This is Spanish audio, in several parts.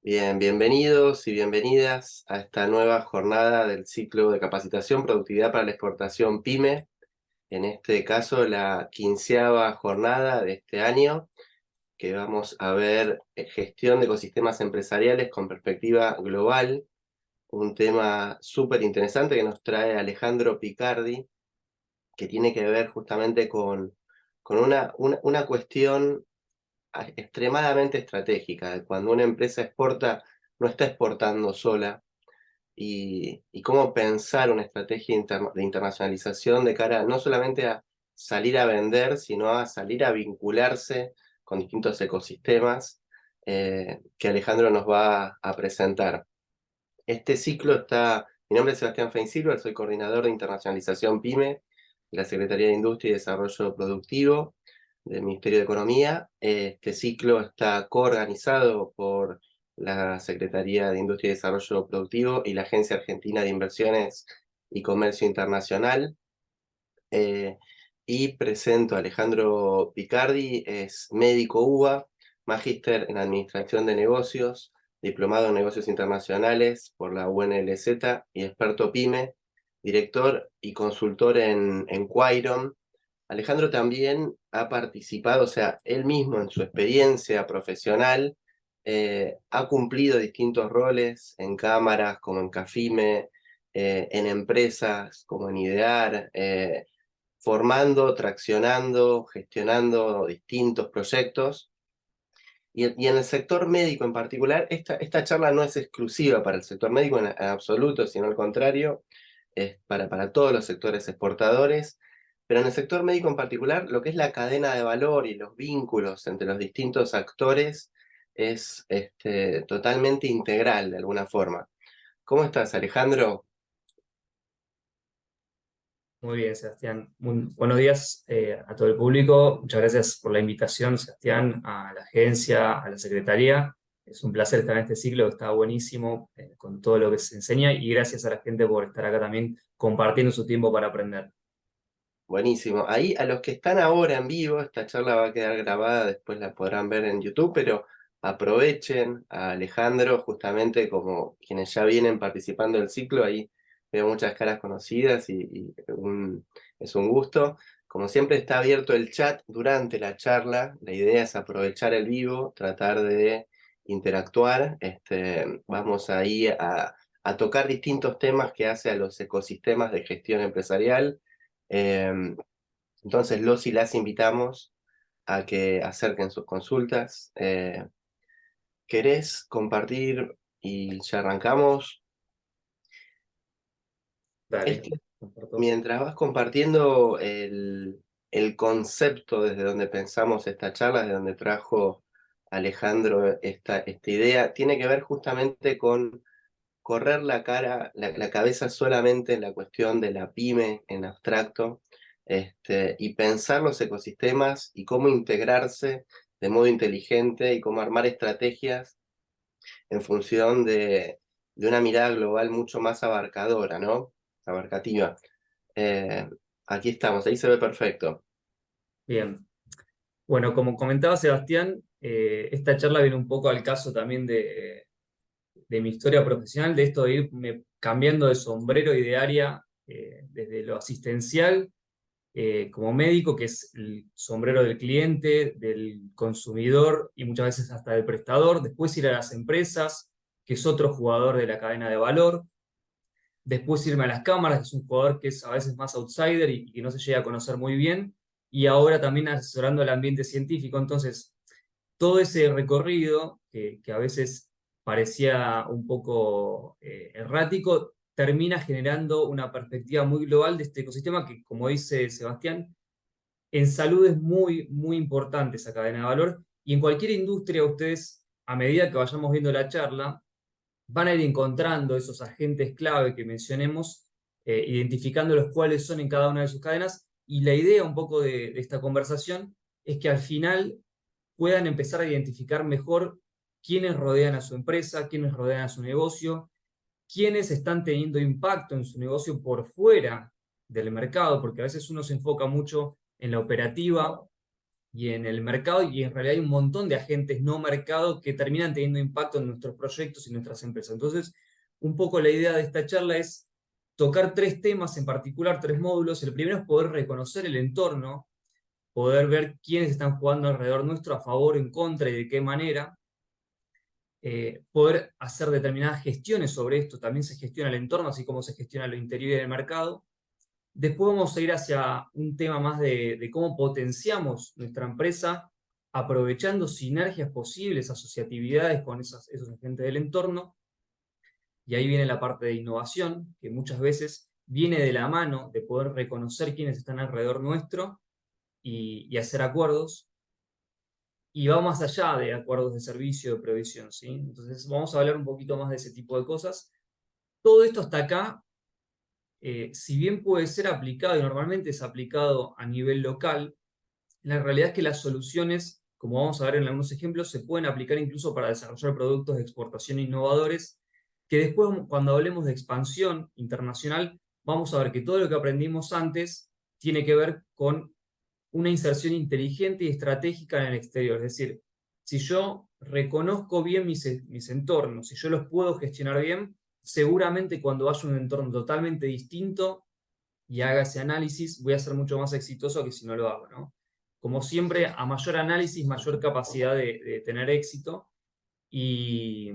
Bien, bienvenidos y bienvenidas a esta nueva jornada del ciclo de capacitación productividad para la exportación PYME, en este caso la 15ª jornada de este año, que vamos a ver gestión de ecosistemas empresariales con perspectiva global, un tema súper interesante que nos trae Alejandro Picardi, que tiene que ver justamente con una cuestión extremadamente estratégica. Cuando una empresa exporta, no está exportando sola, y cómo pensar una estrategia de internacionalización de cara no solamente a salir a vender, sino a salir a vincularse con distintos ecosistemas que Alejandro nos va a presentar. Este ciclo mi nombre es Sebastián Feinsilva, soy coordinador de internacionalización PYME de la Secretaría de Industria y Desarrollo Productivo del Ministerio de Economía. Este ciclo está coorganizado por la Secretaría de Industria y Desarrollo Productivo y la Agencia Argentina de Inversiones y Comercio Internacional. Eh, y presento a Alejandro Picardi, es médico UBA, magíster en Administración de Negocios, diplomado en Negocios Internacionales por la UNLZ y experto PYME, director y consultor en Quairon. Alejandro también ha participado, o sea, él mismo en su experiencia profesional ha cumplido distintos roles en cámaras como en CAFIME, en empresas como en IDEAR, formando, traccionando, gestionando distintos proyectos. Y en el sector médico en particular, esta charla no es exclusiva para el sector médico en absoluto, sino al contrario, es para todos los sectores exportadores. Pero en el sector médico en particular, lo que es la cadena de valor y los vínculos entre los distintos actores es totalmente integral de alguna forma. ¿Cómo estás, Alejandro? Muy bien, Sebastián. Buenos días a todo el público. Muchas gracias por la invitación, Sebastián, a la agencia, a la secretaría. Es un placer estar en este ciclo, está buenísimo con todo lo que se enseña y gracias a la gente por estar acá también compartiendo su tiempo para aprender. Buenísimo. Ahí a los que están ahora en vivo, esta charla va a quedar grabada, después la podrán ver en YouTube, pero aprovechen a Alejandro, justamente como quienes ya vienen participando del ciclo, ahí veo muchas caras conocidas es un gusto. Como siempre está abierto el chat durante la charla, la idea es aprovechar el vivo, tratar de interactuar. Vamos ahí a tocar distintos temas que hace a los ecosistemas de gestión empresarial. Em, entonces los y las invitamos a que acerquen sus consultas. ¿Querés compartir y ya arrancamos? Dale, Este, comparto. mientras vas compartiendo el concepto desde donde pensamos esta charla, desde donde trajo Alejandro esta idea, tiene que ver justamente con correr la cabeza solamente en la cuestión de la pyme en abstracto, y pensar los ecosistemas y cómo integrarse de modo inteligente y cómo armar estrategias en función de una mirada global mucho más abarcadora, ¿no? Abarcativa. Eh, Aquí estamos, ahí se ve perfecto. Bien. Bueno, como comentaba Sebastián, esta charla viene un poco al caso también de mi historia profesional, de esto de irme cambiando de sombrero y de área desde lo asistencial como médico, que es el sombrero del cliente, del consumidor y muchas veces hasta del prestador, después ir a las empresas, que es otro jugador de la cadena de valor, después irme a las cámaras, que es un jugador que es a veces más outsider y que no se llega a conocer muy bien, y ahora también asesorando el ambiente científico. Entonces, todo ese recorrido, que a veces parecía un poco errático, termina generando una perspectiva muy global de este ecosistema que, como dice Sebastián, en salud es muy, muy importante esa cadena de valor y en cualquier industria ustedes, a medida que vayamos viendo la charla, van a ir encontrando esos agentes clave que mencionemos, identificando los cuales son en cada una de sus cadenas y la idea un poco de esta conversación es que al final puedan empezar a identificar mejor quiénes rodean a su empresa, quiénes rodean a su negocio, quiénes están teniendo impacto en su negocio por fuera del mercado, porque a veces uno se enfoca mucho en la operativa y en el mercado, y en realidad hay un montón de agentes no mercado que terminan teniendo impacto en nuestros proyectos y nuestras empresas. Entonces, un poco la idea de esta charla es tocar tres temas en particular, tres módulos. El primero es poder reconocer el entorno, poder ver quiénes están jugando alrededor nuestro, a favor, en contra y de qué manera. Poder hacer determinadas gestiones sobre esto. También se gestiona el entorno, así como se gestiona lo interior del mercado. Después vamos a ir hacia un tema más de cómo potenciamos nuestra empresa, aprovechando sinergias posibles, asociatividades con esos agentes del entorno. Y ahí viene la parte de innovación, que muchas veces viene de la mano de poder reconocer quiénes están alrededor nuestro y hacer acuerdos. Y va más allá de acuerdos de servicio, de provisión, ¿sí? Entonces vamos a hablar un poquito más de ese tipo de cosas. Todo esto hasta acá, si bien puede ser aplicado y normalmente es aplicado a nivel local, la realidad es que las soluciones, como vamos a ver en algunos ejemplos, se pueden aplicar incluso para desarrollar productos de exportación innovadores, que después, cuando hablemos de expansión internacional, vamos a ver que todo lo que aprendimos antes tiene que ver con una inserción inteligente y estratégica en el exterior. Es decir, si yo reconozco bien mis entornos, si yo los puedo gestionar bien, seguramente cuando haya un entorno totalmente distinto y haga ese análisis, voy a ser mucho más exitoso que si no lo hago, ¿no? Como siempre, a mayor análisis, mayor capacidad de tener éxito y,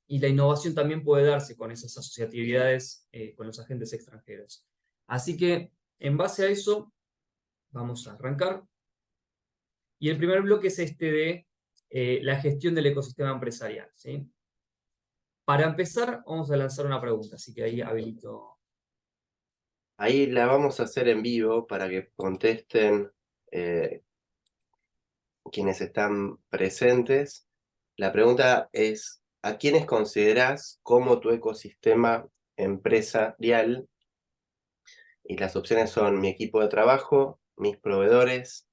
y la innovación también puede darse con esas asociatividades con los agentes extranjeros. Así que, en base a eso, vamos a arrancar. Y el primer bloque es este de la gestión del ecosistema empresarial, ¿sí? Para empezar, vamos a lanzar una pregunta, así que ahí habilito. Ahí la vamos a hacer en vivo para que contesten eh, quienes están presentes. La pregunta es, ¿a quiénes considerás como tu ecosistema empresarial? Y las opciones son mi equipo de trabajo, mis proveedores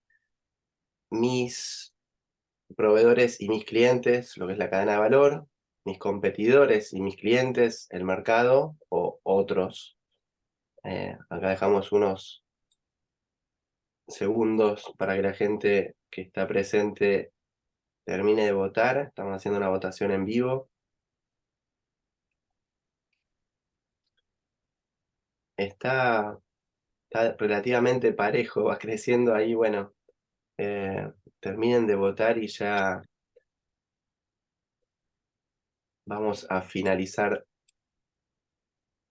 y mis clientes, lo que es la cadena de valor, mis competidores y mis clientes, el mercado o otros. Acá dejamos unos segundos para que la gente que está presente termine de votar. Estamos haciendo una votación en vivo. Está, está relativamente parejo, va creciendo ahí. Bueno, terminen de votar y ya vamos a finalizar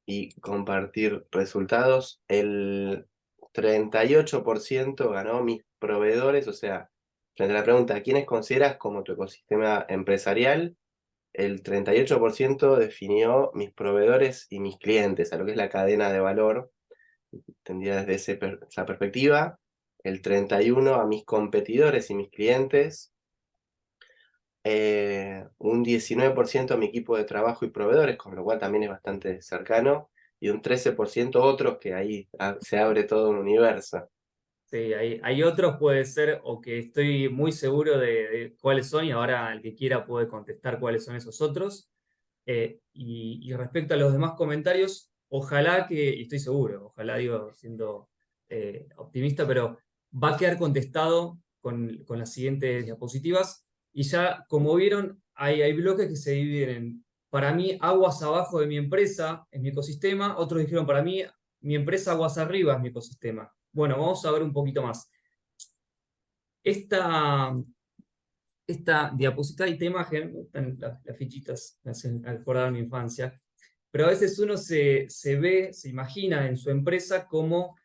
y compartir resultados. El 38% ganó mis proveedores, o sea, frente a la pregunta, ¿quiénes consideras como tu ecosistema empresarial? El 38% definió mis proveedores y mis clientes, a lo que es la cadena de valor, entendida desde esa perspectiva. El 31% a mis competidores y mis clientes. Un 19% a mi equipo de trabajo y proveedores, con lo cual también es bastante cercano. Y un 13% otros, que ahí se abre todo un universo. Sí, hay otros, puede ser, o que estoy muy seguro de cuáles son, y ahora el que quiera puede contestar cuáles son esos otros. Y respecto a los demás comentarios, ojalá que, y estoy seguro, ojalá digo siendo optimista, pero va a quedar contestado con las siguientes diapositivas. Y ya, como vieron, hay bloques que se dividen en, para mí, aguas abajo de mi empresa, es mi ecosistema. Otros dijeron, para mí, mi empresa aguas arriba es mi ecosistema. Bueno, vamos a ver un poquito más. Esta, esta diapositiva y esta imagen, me gustan las fichitas, me hacen acordar mi infancia, pero a veces uno se ve, se imagina en su empresa como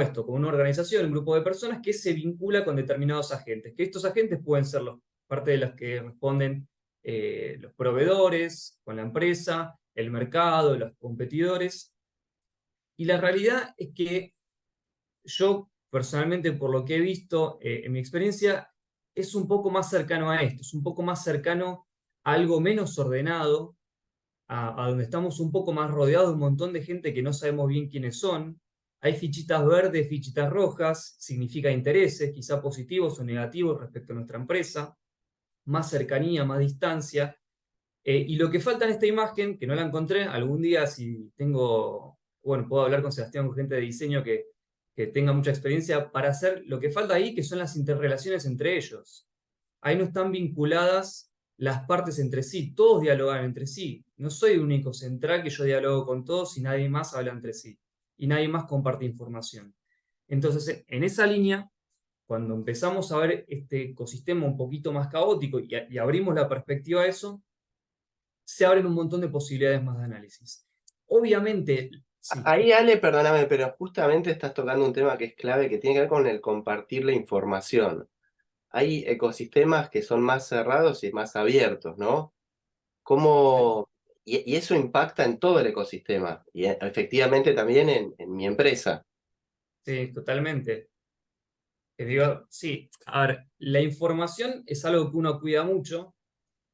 esto, como una organización, un grupo de personas que se vincula con determinados agentes, que estos agentes pueden ser parte de los que responden los proveedores con la empresa, el mercado, los competidores, y la realidad es que yo personalmente, por lo que he visto en mi experiencia, es un poco más cercano a esto, es un poco más cercano a algo menos ordenado, a donde estamos un poco más rodeados de un montón de gente que no sabemos bien quiénes son. Hay fichitas verdes, fichitas rojas, significa intereses, quizá positivos o negativos respecto a nuestra empresa, más cercanía, más distancia. Y lo que falta en esta imagen, que no la encontré, algún día si tengo, bueno, puedo hablar con Sebastián, con gente de diseño que que tenga mucha experiencia para hacer lo que falta ahí, que son las interrelaciones entre ellos. Ahí no están vinculadas las partes entre sí, todos dialogan entre sí. No soy el único central que yo dialogo con todos y nadie más habla entre sí. Y nadie más comparte información. Entonces, en esa línea, cuando empezamos a ver este ecosistema un poquito más caótico y abrimos la perspectiva a eso, se abren un montón de posibilidades más de análisis. Obviamente, sí, Ahí, Ale, perdóname, pero justamente estás tocando un tema que es clave, que tiene que ver con el compartir la información. Hay ecosistemas que son más cerrados y más abiertos, ¿no? ¿Cómo... y eso impacta en todo el ecosistema, y efectivamente también en mi empresa. sí, totalmente. Te digo, sí, a ver, la información es algo que uno cuida mucho,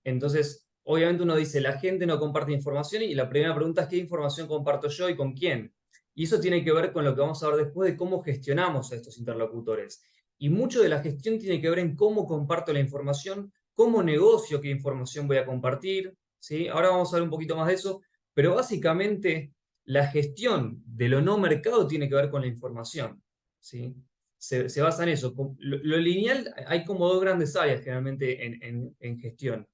entonces, obviamente uno dice, la gente no comparte información y la primera pregunta es qué información comparto yo y con quién. Y eso tiene que ver con lo que vamos a ver después de cómo gestionamos a estos interlocutores. Y mucho de la gestión tiene que ver en cómo comparto la información, cómo negocio qué información voy a compartir, ¿sí? Ahora vamos a ver un poquito más de eso, pero básicamente la gestión de lo no mercado tiene que ver con la información, ¿sí? Se basa en eso. Lo lineal, hay como dos grandes áreas generalmente en gestión.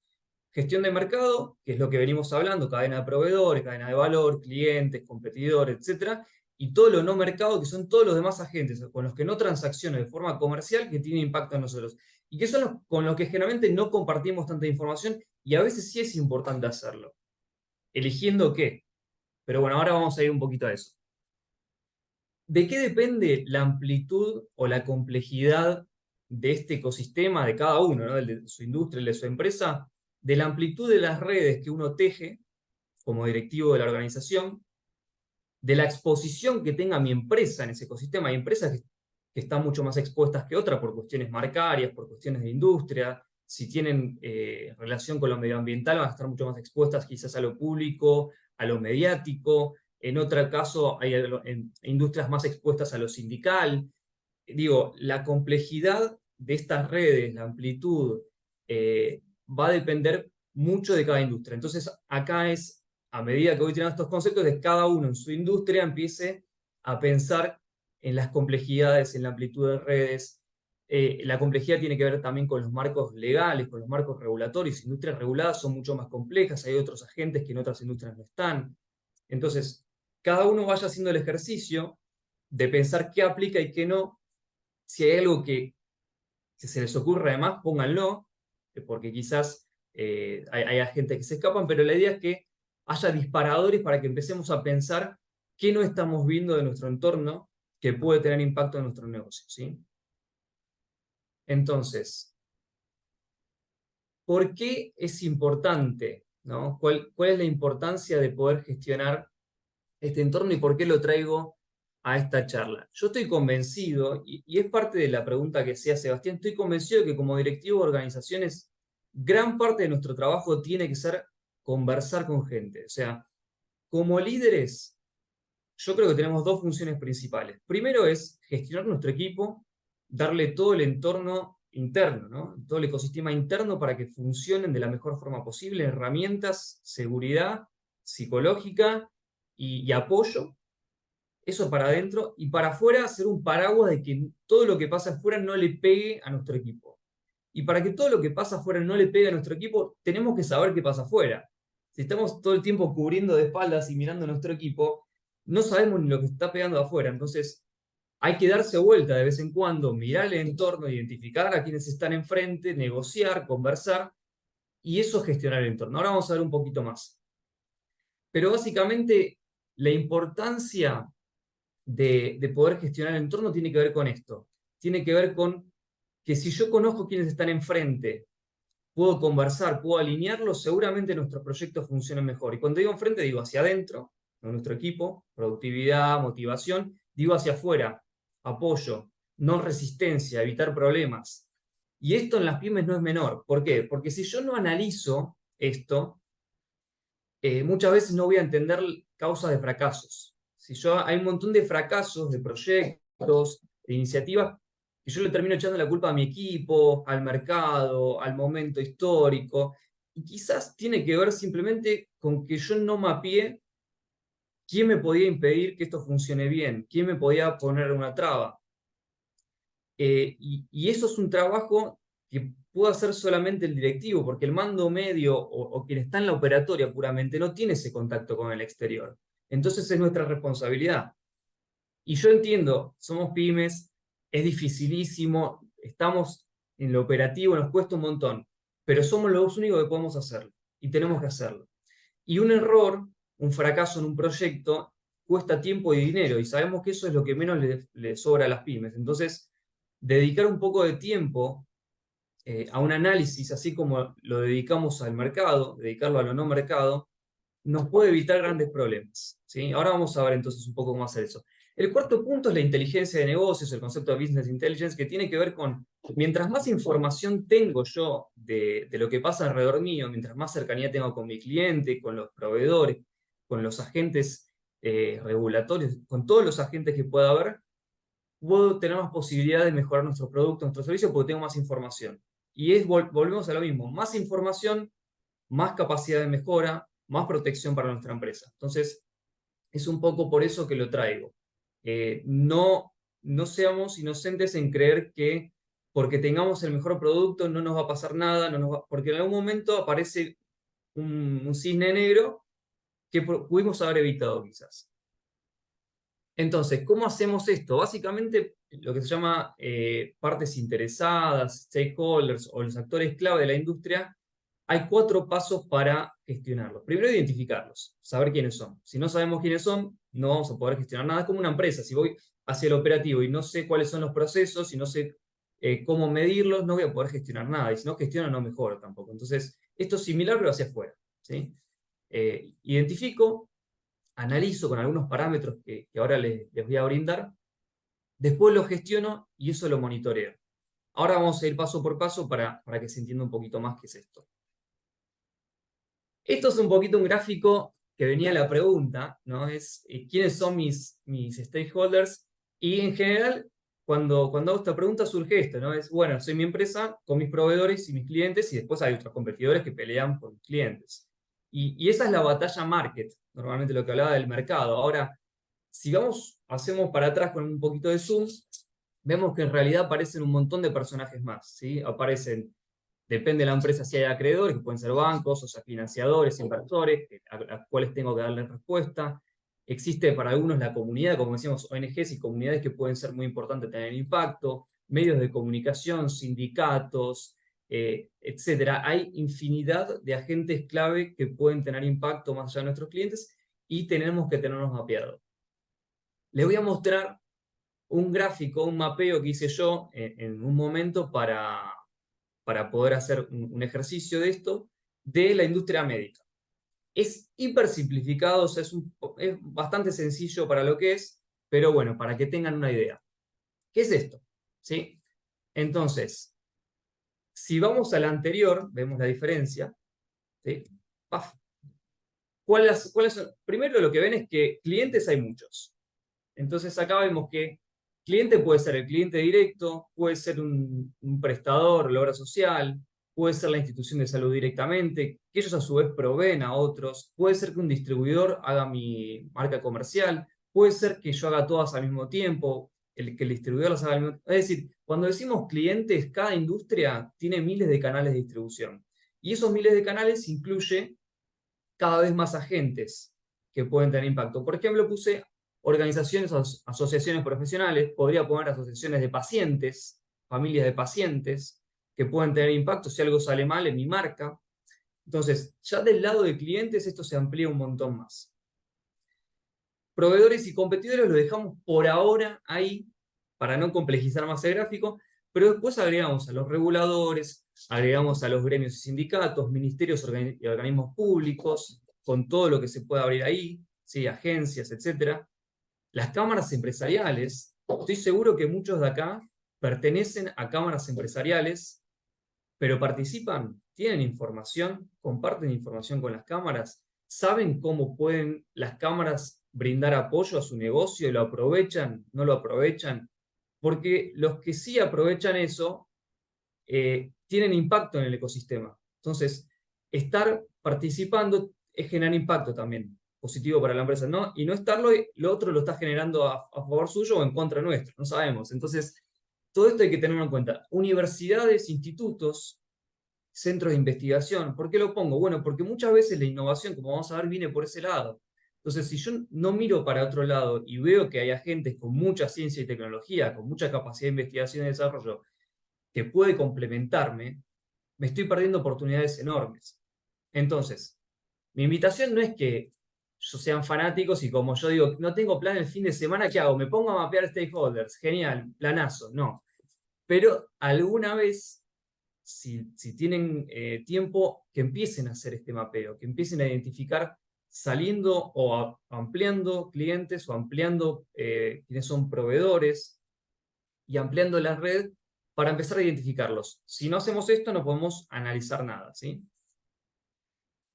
Gestión de mercado, que es lo que venimos hablando, cadena de proveedores, cadena de valor, clientes, competidores, etcétera, y todo lo no mercado, que son todos los demás agentes con los que no transacciono de forma comercial que tienen impacto en nosotros. Y que son los con los que generalmente no compartimos tanta información y a veces sí es importante hacerlo. ¿Eligiendo qué? Pero bueno, ahora vamos a ir un poquito a eso. ¿De qué depende la amplitud o la complejidad de este ecosistema de cada uno, ¿no? De su industria, el de su empresa? De la amplitud de las redes que uno teje como directivo de la organización, de la exposición que tenga mi empresa en ese ecosistema. Hay empresas que están mucho más expuestas que otras por cuestiones marcarias, por cuestiones de industria. Si tienen relación con lo medioambiental, van a estar mucho más expuestas quizás a lo público, a lo mediático. En otro caso, hay industrias más expuestas a lo sindical. Digo, la complejidad de estas redes, la amplitud, va a depender mucho de cada industria. Entonces, acá es, a medida que voy tirando estos conceptos, de cada uno en su industria empiece a pensar en las complejidades, en la amplitud de redes. La complejidad tiene que ver también con los marcos legales, con los marcos regulatorios. Industrias reguladas son mucho más complejas, hay otros agentes que en otras industrias no están. Entonces, cada uno vaya haciendo el ejercicio de pensar qué aplica y qué no. Si hay algo que se les ocurre además, pónganlo, porque quizás hay agentes que se escapan, pero la idea es que haya disparadores para que empecemos a pensar qué no estamos viendo de nuestro entorno que puede tener impacto en nuestro negocio, ¿sí? Entonces, ¿por qué es importante, ¿no? ¿Cuál es la importancia de poder gestionar este entorno y por qué lo traigo a esta charla? Yo estoy convencido, y es parte de la pregunta que hacía Sebastián, estoy convencido de que como directivo de organizaciones, gran parte de nuestro trabajo tiene que ser conversar con gente. O sea, como líderes, yo creo que tenemos dos funciones principales. Primero es gestionar nuestro equipo, darle todo el entorno interno, ¿no? Todo el ecosistema interno para que funcionen de la mejor forma posible, herramientas, seguridad psicológica y apoyo, eso para adentro, y para afuera hacer un paraguas de que todo lo que pasa afuera no le pegue a nuestro equipo. Y para que todo lo que pasa afuera no le pegue a nuestro equipo, tenemos que saber qué pasa afuera. Si estamos todo el tiempo cubriendo de espaldas y mirando a nuestro equipo, no sabemos ni lo que está pegando afuera. Entonces, hay que darse vuelta de vez en cuando, mirar el entorno, identificar a quienes están enfrente, negociar, conversar, y eso es gestionar el entorno. Ahora vamos a ver un poquito más. Pero básicamente, la importancia de poder gestionar el entorno tiene que ver con esto. Tiene que ver con que si yo conozco quiénes están enfrente, puedo conversar, puedo alinearlos, seguramente nuestros proyectos funcionan mejor. Y cuando digo enfrente, digo hacia adentro, de nuestro equipo, productividad, motivación, digo hacia afuera, apoyo, no resistencia, evitar problemas. Y esto en las pymes no es menor. ¿Por qué? Porque si yo no analizo esto, muchas veces no voy a entender causas de fracasos. Si yo, hay un montón de fracasos, de proyectos, de iniciativas, que yo le termino echando la culpa a mi equipo, al mercado, al momento histórico, y quizás tiene que ver simplemente con que yo no mapeé ¿Quién me podía impedir que esto funcione bien? ¿Quién me podía poner una traba? Y eso es un trabajo que puede hacer solamente el directivo, porque el mando medio o quien está en la operatoria puramente no tiene ese contacto con el exterior. Entonces es nuestra responsabilidad. Y yo entiendo, somos pymes, es dificilísimo, estamos en lo operativo, nos cuesta un montón, pero somos los únicos que podemos hacerlo y tenemos que hacerlo. Y un error, un fracaso en un proyecto, cuesta tiempo y dinero, y sabemos que eso es lo que menos le sobra a las pymes. Entonces, dedicar un poco de tiempo a un análisis, así como lo dedicamos al mercado, dedicarlo a lo no mercado, nos puede evitar grandes problemas, ¿sí? Ahora vamos a ver entonces un poco más de eso. El cuarto punto es la inteligencia de negocios, el concepto de business intelligence, que tiene que ver con, mientras más información tengo yo de lo que pasa alrededor mío, mientras más cercanía tengo con mi cliente, con los proveedores, con los agentes regulatorios, con todos los agentes que pueda haber, puedo tener más posibilidad de mejorar nuestro producto, nuestro servicio, porque tengo más información. Y volvemos a lo mismo, más información, más capacidad de mejora, más protección para nuestra empresa. Entonces, es un poco por eso que lo traigo. No seamos inocentes en creer que porque tengamos el mejor producto no nos va a pasar nada, porque en algún momento aparece un cisne negro que pudimos haber evitado quizás. Entonces, ¿cómo hacemos esto? Básicamente, lo que se llama partes interesadas, stakeholders o los actores clave de la industria, hay 4 pasos para gestionarlos. Primero, identificarlos, saber quiénes son. Si no sabemos quiénes son, no vamos a poder gestionar nada. Es como una empresa. Si voy hacia el operativo y no sé cuáles son los procesos y no sé cómo medirlos, no voy a poder gestionar nada. Y si no gestiono, no mejoro tampoco. Entonces, esto es similar, pero hacia afuera, ¿sí? Identifico, analizo con algunos parámetros que ahora les voy a brindar, después lo gestiono y eso lo monitoreo. Ahora vamos a ir paso por paso para que se entienda un poquito más qué es esto. Esto es un poquito un gráfico que venía la pregunta, ¿no? Es quiénes son mis stakeholders, y en general cuando hago esta pregunta surge esto, ¿no? Es, bueno, soy mi empresa con mis proveedores y mis clientes y después hay otros competidores que pelean por mis clientes. Y esa es la batalla market, normalmente lo que hablaba del mercado. Ahora, si hacemos para atrás con un poquito de zoom, vemos que en realidad aparecen un montón de personajes más, ¿sí? Aparecen, depende de la empresa, si hay acreedores, que pueden ser bancos, o sea, financiadores, inversores, a los cuales tengo que darle respuesta. Existe para algunos la comunidad, como decíamos, ONGs y comunidades que pueden ser muy importantes tener impacto, medios de comunicación, sindicatos, etcétera. Hay infinidad de agentes clave que pueden tener impacto más allá de nuestros clientes y tenemos que tenerlos mapeados. Les voy a mostrar un gráfico, un mapeo que hice yo en un momento para poder hacer un ejercicio de esto, de la industria médica. Es hiper simplificado, o sea, es bastante sencillo para lo que es, pero bueno, para que tengan una idea. ¿Qué es esto? ¿Sí? Entonces, si vamos al anterior, vemos la diferencia. ¿Sí? Paf. ¿Cuáles son? Primero lo que ven es que clientes hay muchos. Entonces acá vemos que cliente puede ser el cliente directo, puede ser un prestador, la obra social, puede ser la institución de salud directamente, que ellos a su vez proveen a otros, puede ser que un distribuidor haga mi marca comercial, puede ser que yo haga todas al mismo tiempo, que el distribuidor las haga al mismo tiempo. Es decir, cuando decimos clientes, cada industria tiene miles de canales de distribución. Y esos miles de canales incluye cada vez más agentes que pueden tener impacto. Por ejemplo, puse organizaciones, asociaciones profesionales, podría poner asociaciones de pacientes, familias de pacientes, que pueden tener impacto si algo sale mal en mi marca. Entonces, ya del lado de clientes esto se amplía un montón más. Proveedores y competidores lo dejamos por ahora ahí, para no complejizar más el gráfico, pero después agregamos a los reguladores, agregamos a los gremios y sindicatos, ministerios y organismos públicos, con todo lo que se puede abrir ahí, ¿sí? Agencias, etc. Las cámaras empresariales, estoy seguro que muchos de acá pertenecen a cámaras empresariales, pero participan, tienen información, comparten información con las cámaras, saben cómo pueden las cámaras brindar apoyo a su negocio, lo aprovechan, no lo aprovechan, porque los que sí aprovechan eso tienen impacto en el ecosistema. Entonces, estar participando es generar impacto también, positivo para la empresa, ¿no? Y no estarlo, lo otro lo está generando a favor suyo o en contra nuestro, no sabemos. Entonces, todo esto hay que tenerlo en cuenta. Universidades, institutos, centros de investigación. ¿Por qué lo pongo? Bueno, porque muchas veces la innovación, como vamos a ver, viene por ese lado. Entonces, si yo no miro para otro lado y veo que hay agentes con mucha ciencia y tecnología, con mucha capacidad de investigación y desarrollo, que puede complementarme, me estoy perdiendo oportunidades enormes. Entonces, mi invitación no es que sean fanáticos y como yo digo, no tengo plan el fin de semana, ¿qué hago? Me pongo a mapear stakeholders, genial, planazo, no. Pero alguna vez, si tienen tiempo, que empiecen a hacer este mapeo, que empiecen a identificar saliendo o ampliando clientes o ampliando quiénes son proveedores y ampliando la red para empezar a identificarlos. Si no hacemos esto, no podemos analizar nada, ¿sí?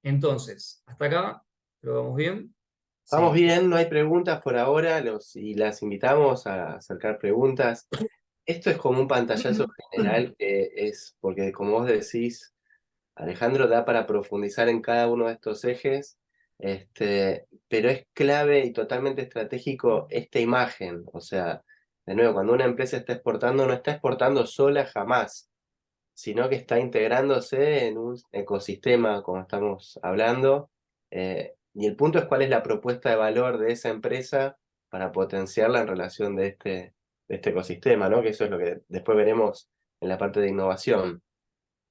Entonces, hasta acá, ¿lo vamos bien? Vamos Sí. bien, no hay preguntas por ahora, y las invitamos a acercar preguntas. Esto es como un pantallazo general que es, porque como vos decís, Alejandro, da para profundizar en cada uno de estos ejes, pero es clave y totalmente estratégico esta imagen. O sea, de nuevo, cuando una empresa está exportando, no está exportando sola jamás, sino que está integrándose en un ecosistema, como estamos hablando, y el punto es cuál es la propuesta de valor de esa empresa para potenciarla en relación de este ecosistema, ¿no? Que eso es lo que después veremos en la parte de innovación.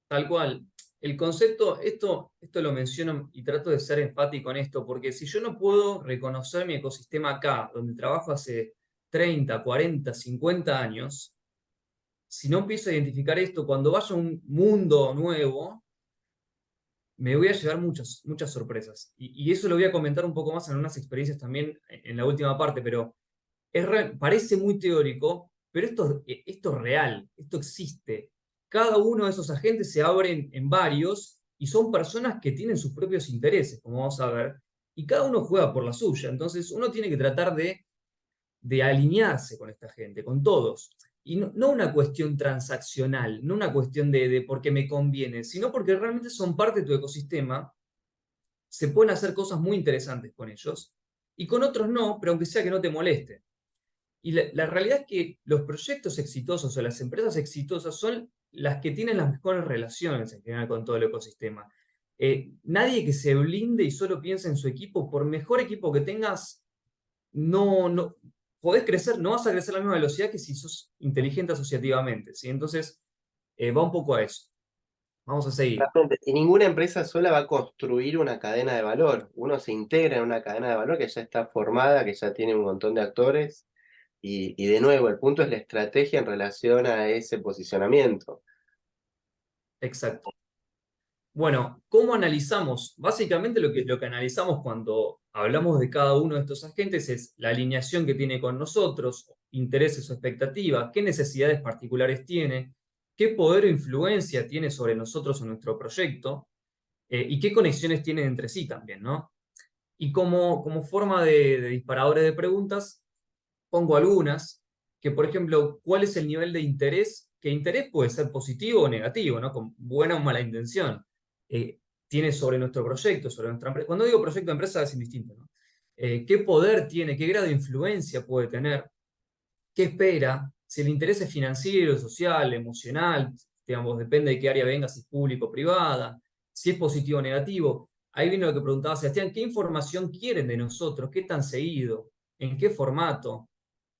Tal cual. El concepto, esto lo menciono y trato de ser enfático en esto, porque si yo no puedo reconocer mi ecosistema acá, donde trabajo hace 30, 40, 50 años, si no empiezo a identificar esto, cuando vaya a un mundo nuevo, me voy a llevar muchas sorpresas. Y eso lo voy a comentar un poco más en unas experiencias también en la última parte, pero parece muy teórico, pero esto es real, esto existe. Cada uno de esos agentes se abren en varios y son personas que tienen sus propios intereses, como vamos a ver, y cada uno juega por la suya. Entonces uno tiene que tratar de alinearse con esta gente, con todos. Y no una cuestión transaccional, no una cuestión de porque me conviene, sino porque realmente son parte de tu ecosistema, se pueden hacer cosas muy interesantes con ellos, y con otros no, pero aunque sea que no te moleste. Y la realidad es que los proyectos exitosos o las empresas exitosas son las que tienen las mejores relaciones en general con todo el ecosistema. Nadie que se blinde y solo piensa en su equipo, por mejor equipo que tengas, no podés crecer, no vas a crecer a la misma velocidad que si sos inteligente asociativamente, ¿sí? Entonces, va un poco a eso. Vamos a seguir. Realmente, y ninguna empresa sola va a construir una cadena de valor. Uno se integra en una cadena de valor que ya está formada, que ya tiene un montón de actores. Y de nuevo, el punto es la estrategia en relación a ese posicionamiento. Exacto. Bueno, ¿cómo analizamos? Básicamente lo que analizamos cuando hablamos de cada uno de estos agentes es la alineación que tiene con nosotros, intereses o expectativas, qué necesidades particulares tiene, qué poder o influencia tiene sobre nosotros o nuestro proyecto, y qué conexiones tienen entre sí también, ¿no? Y como forma de disparadores de preguntas, pongo algunas, que por ejemplo, ¿cuál es el nivel de interés? Que interés puede ser positivo o negativo, ¿no? Con buena o mala intención. Eh, Tiene sobre nuestro proyecto, sobre nuestra empresa. Cuando digo proyecto de empresa es indistinto, ¿no? ¿Qué poder tiene? ¿Qué grado de influencia puede tener? ¿Qué espera? Si el interés es financiero, social, emocional, digamos, depende de qué área venga, si es público o privada, si es positivo o negativo. Ahí viene lo que preguntaba Sebastián, ¿qué información quieren de nosotros? ¿Qué tan seguido? ¿En qué formato?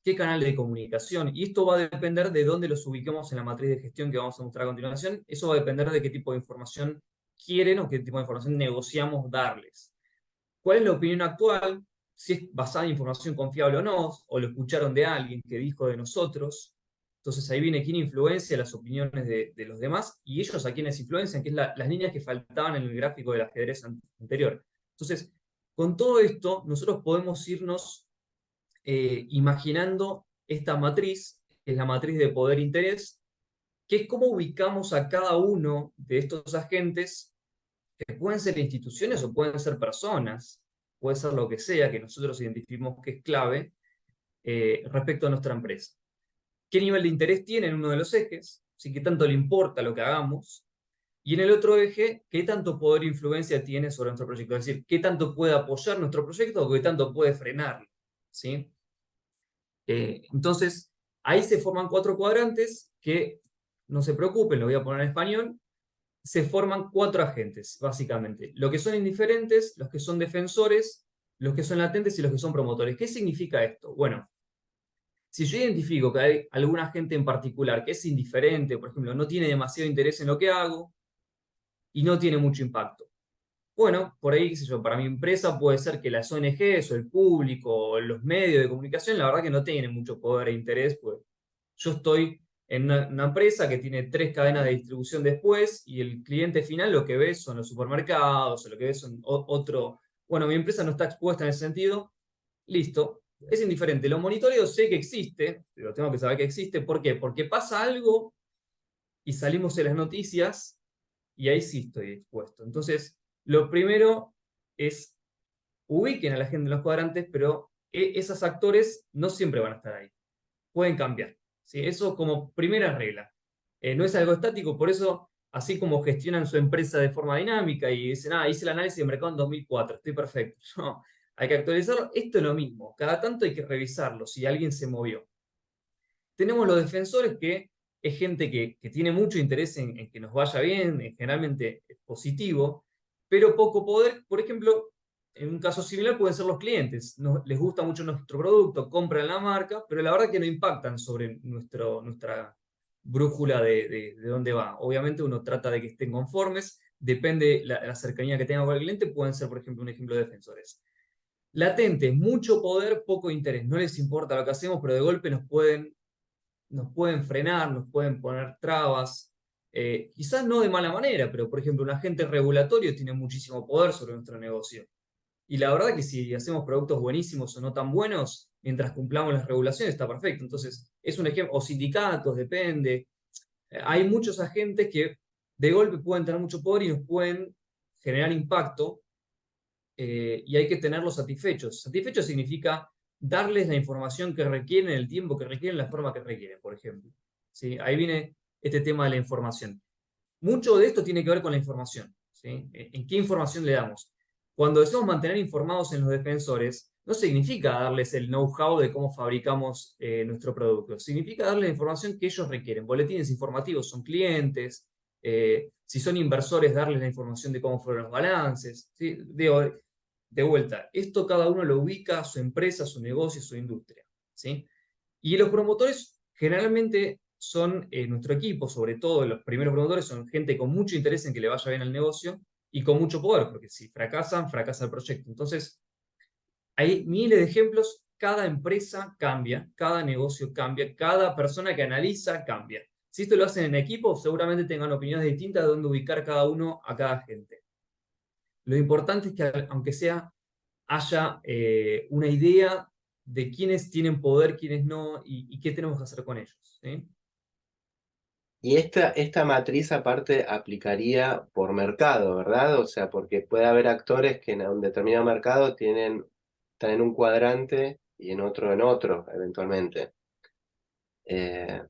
¿Qué canal de comunicación? Y esto va a depender de dónde los ubiquemos en la matriz de gestión que vamos a mostrar a continuación. Eso va a depender de qué tipo de información quieren o qué tipo de información negociamos darles. ¿Cuál es la opinión actual? Si es basada en información confiable o lo escucharon de alguien que dijo de nosotros. Entonces ahí viene quién influencia las opiniones de los demás y ellos a quienes influencian, que es las líneas que faltaban en el gráfico del ajedrez anterior. Entonces, con todo esto, nosotros podemos irnos imaginando esta matriz, que es la matriz de poder-interés, que es cómo ubicamos a cada uno de estos agentes, que pueden ser instituciones o pueden ser personas, puede ser lo que sea que nosotros identifiquemos que es clave respecto a nuestra empresa. ¿Qué nivel de interés tiene en uno de los ejes? ¿Sí? ¿Qué tanto le importa lo que hagamos? Y en el otro eje, ¿qué tanto poder e influencia tiene sobre nuestro proyecto? Es decir, ¿qué tanto puede apoyar nuestro proyecto o qué tanto puede frenarlo? ¿Sí? Entonces, ahí se forman 4 cuadrantes que, no se preocupen, lo voy a poner en español, se forman 4 agentes, básicamente. Los que son indiferentes, los que son defensores, los que son latentes y los que son promotores. ¿Qué significa esto? Bueno, si yo identifico que hay algún agente en particular que es indiferente, por ejemplo, no tiene demasiado interés en lo que hago y no tiene mucho impacto. Bueno, por ahí, qué sé yo, para mi empresa puede ser que las ONGs o el público o los medios de comunicación, la verdad que no tienen mucho poder e interés, pues yo estoy en una empresa que tiene 3 cadenas de distribución después y el cliente final lo que ve son los supermercados o lo que ve son otro. Bueno, mi empresa no está expuesta en ese sentido, listo, es indiferente. Lo monitoreo, sé que existe, pero tengo que saber que existe. ¿Por qué? Porque pasa algo y salimos en las noticias y ahí sí estoy expuesto. Entonces, lo primero es ubiquen a la gente en los cuadrantes, pero esos actores no siempre van a estar ahí. Pueden cambiar. ¿Sí? Eso como primera regla. No es algo estático, por eso, así como gestionan su empresa de forma dinámica y dicen, hice el análisis de mercado en 2004, estoy perfecto. No, hay que actualizarlo. Esto es lo mismo. Cada tanto hay que revisarlo si alguien se movió. Tenemos los defensores, que es gente que tiene mucho interés en que nos vaya bien, generalmente es positivo, pero poco poder. Por ejemplo, en un caso similar pueden ser los clientes. Les gusta mucho nuestro producto, compran la marca, pero la verdad que no impactan sobre nuestra brújula de dónde va. Obviamente uno trata de que estén conformes, depende la cercanía que tenga con el cliente, pueden ser, por ejemplo, un ejemplo de defensores. Latentes, mucho poder, poco interés. No les importa lo que hacemos, pero de golpe nos pueden frenar, nos pueden poner trabas, quizás no de mala manera, pero por ejemplo un agente regulatorio tiene muchísimo poder sobre nuestro negocio. Y la verdad que si hacemos productos buenísimos o no tan buenos, mientras cumplamos las regulaciones está perfecto. Entonces, es un ejemplo, o sindicatos, depende. Hay muchos agentes que de golpe pueden tener mucho poder y nos pueden generar impacto, y hay que tenerlos satisfechos. Satisfechos significa darles la información que requieren, el tiempo que requieren, la forma que requieren, por ejemplo. ¿Sí? Ahí viene este tema de la información. Mucho de esto tiene que ver con la información. ¿Sí? ¿En qué información le damos? Cuando decimos mantener informados en los defensores, no significa darles el know-how de cómo fabricamos nuestro producto. Significa darles la información que ellos requieren. Boletines informativos son clientes. Si son inversores, darles la información de cómo fueron los balances. ¿Sí? Digo, de vuelta, esto cada uno lo ubica a su empresa, su negocio, su industria. ¿Sí? Y los promotores generalmente son nuestro equipo, sobre todo los primeros promotores son gente con mucho interés en que le vaya bien al negocio y con mucho poder, porque si fracasan, fracasa el proyecto. Entonces, hay miles de ejemplos, cada empresa cambia, cada negocio cambia, cada persona que analiza cambia. Si esto lo hacen en equipo, seguramente tengan opiniones distintas de dónde ubicar cada uno a cada gente. Lo importante es que, aunque sea, haya una idea de quiénes tienen poder, quiénes no, y qué tenemos que hacer con ellos. ¿Sí? Y esta matriz aparte aplicaría por mercado, ¿verdad? O sea, porque puede haber actores que en un determinado mercado están en un cuadrante y en otro, eventualmente. Eh,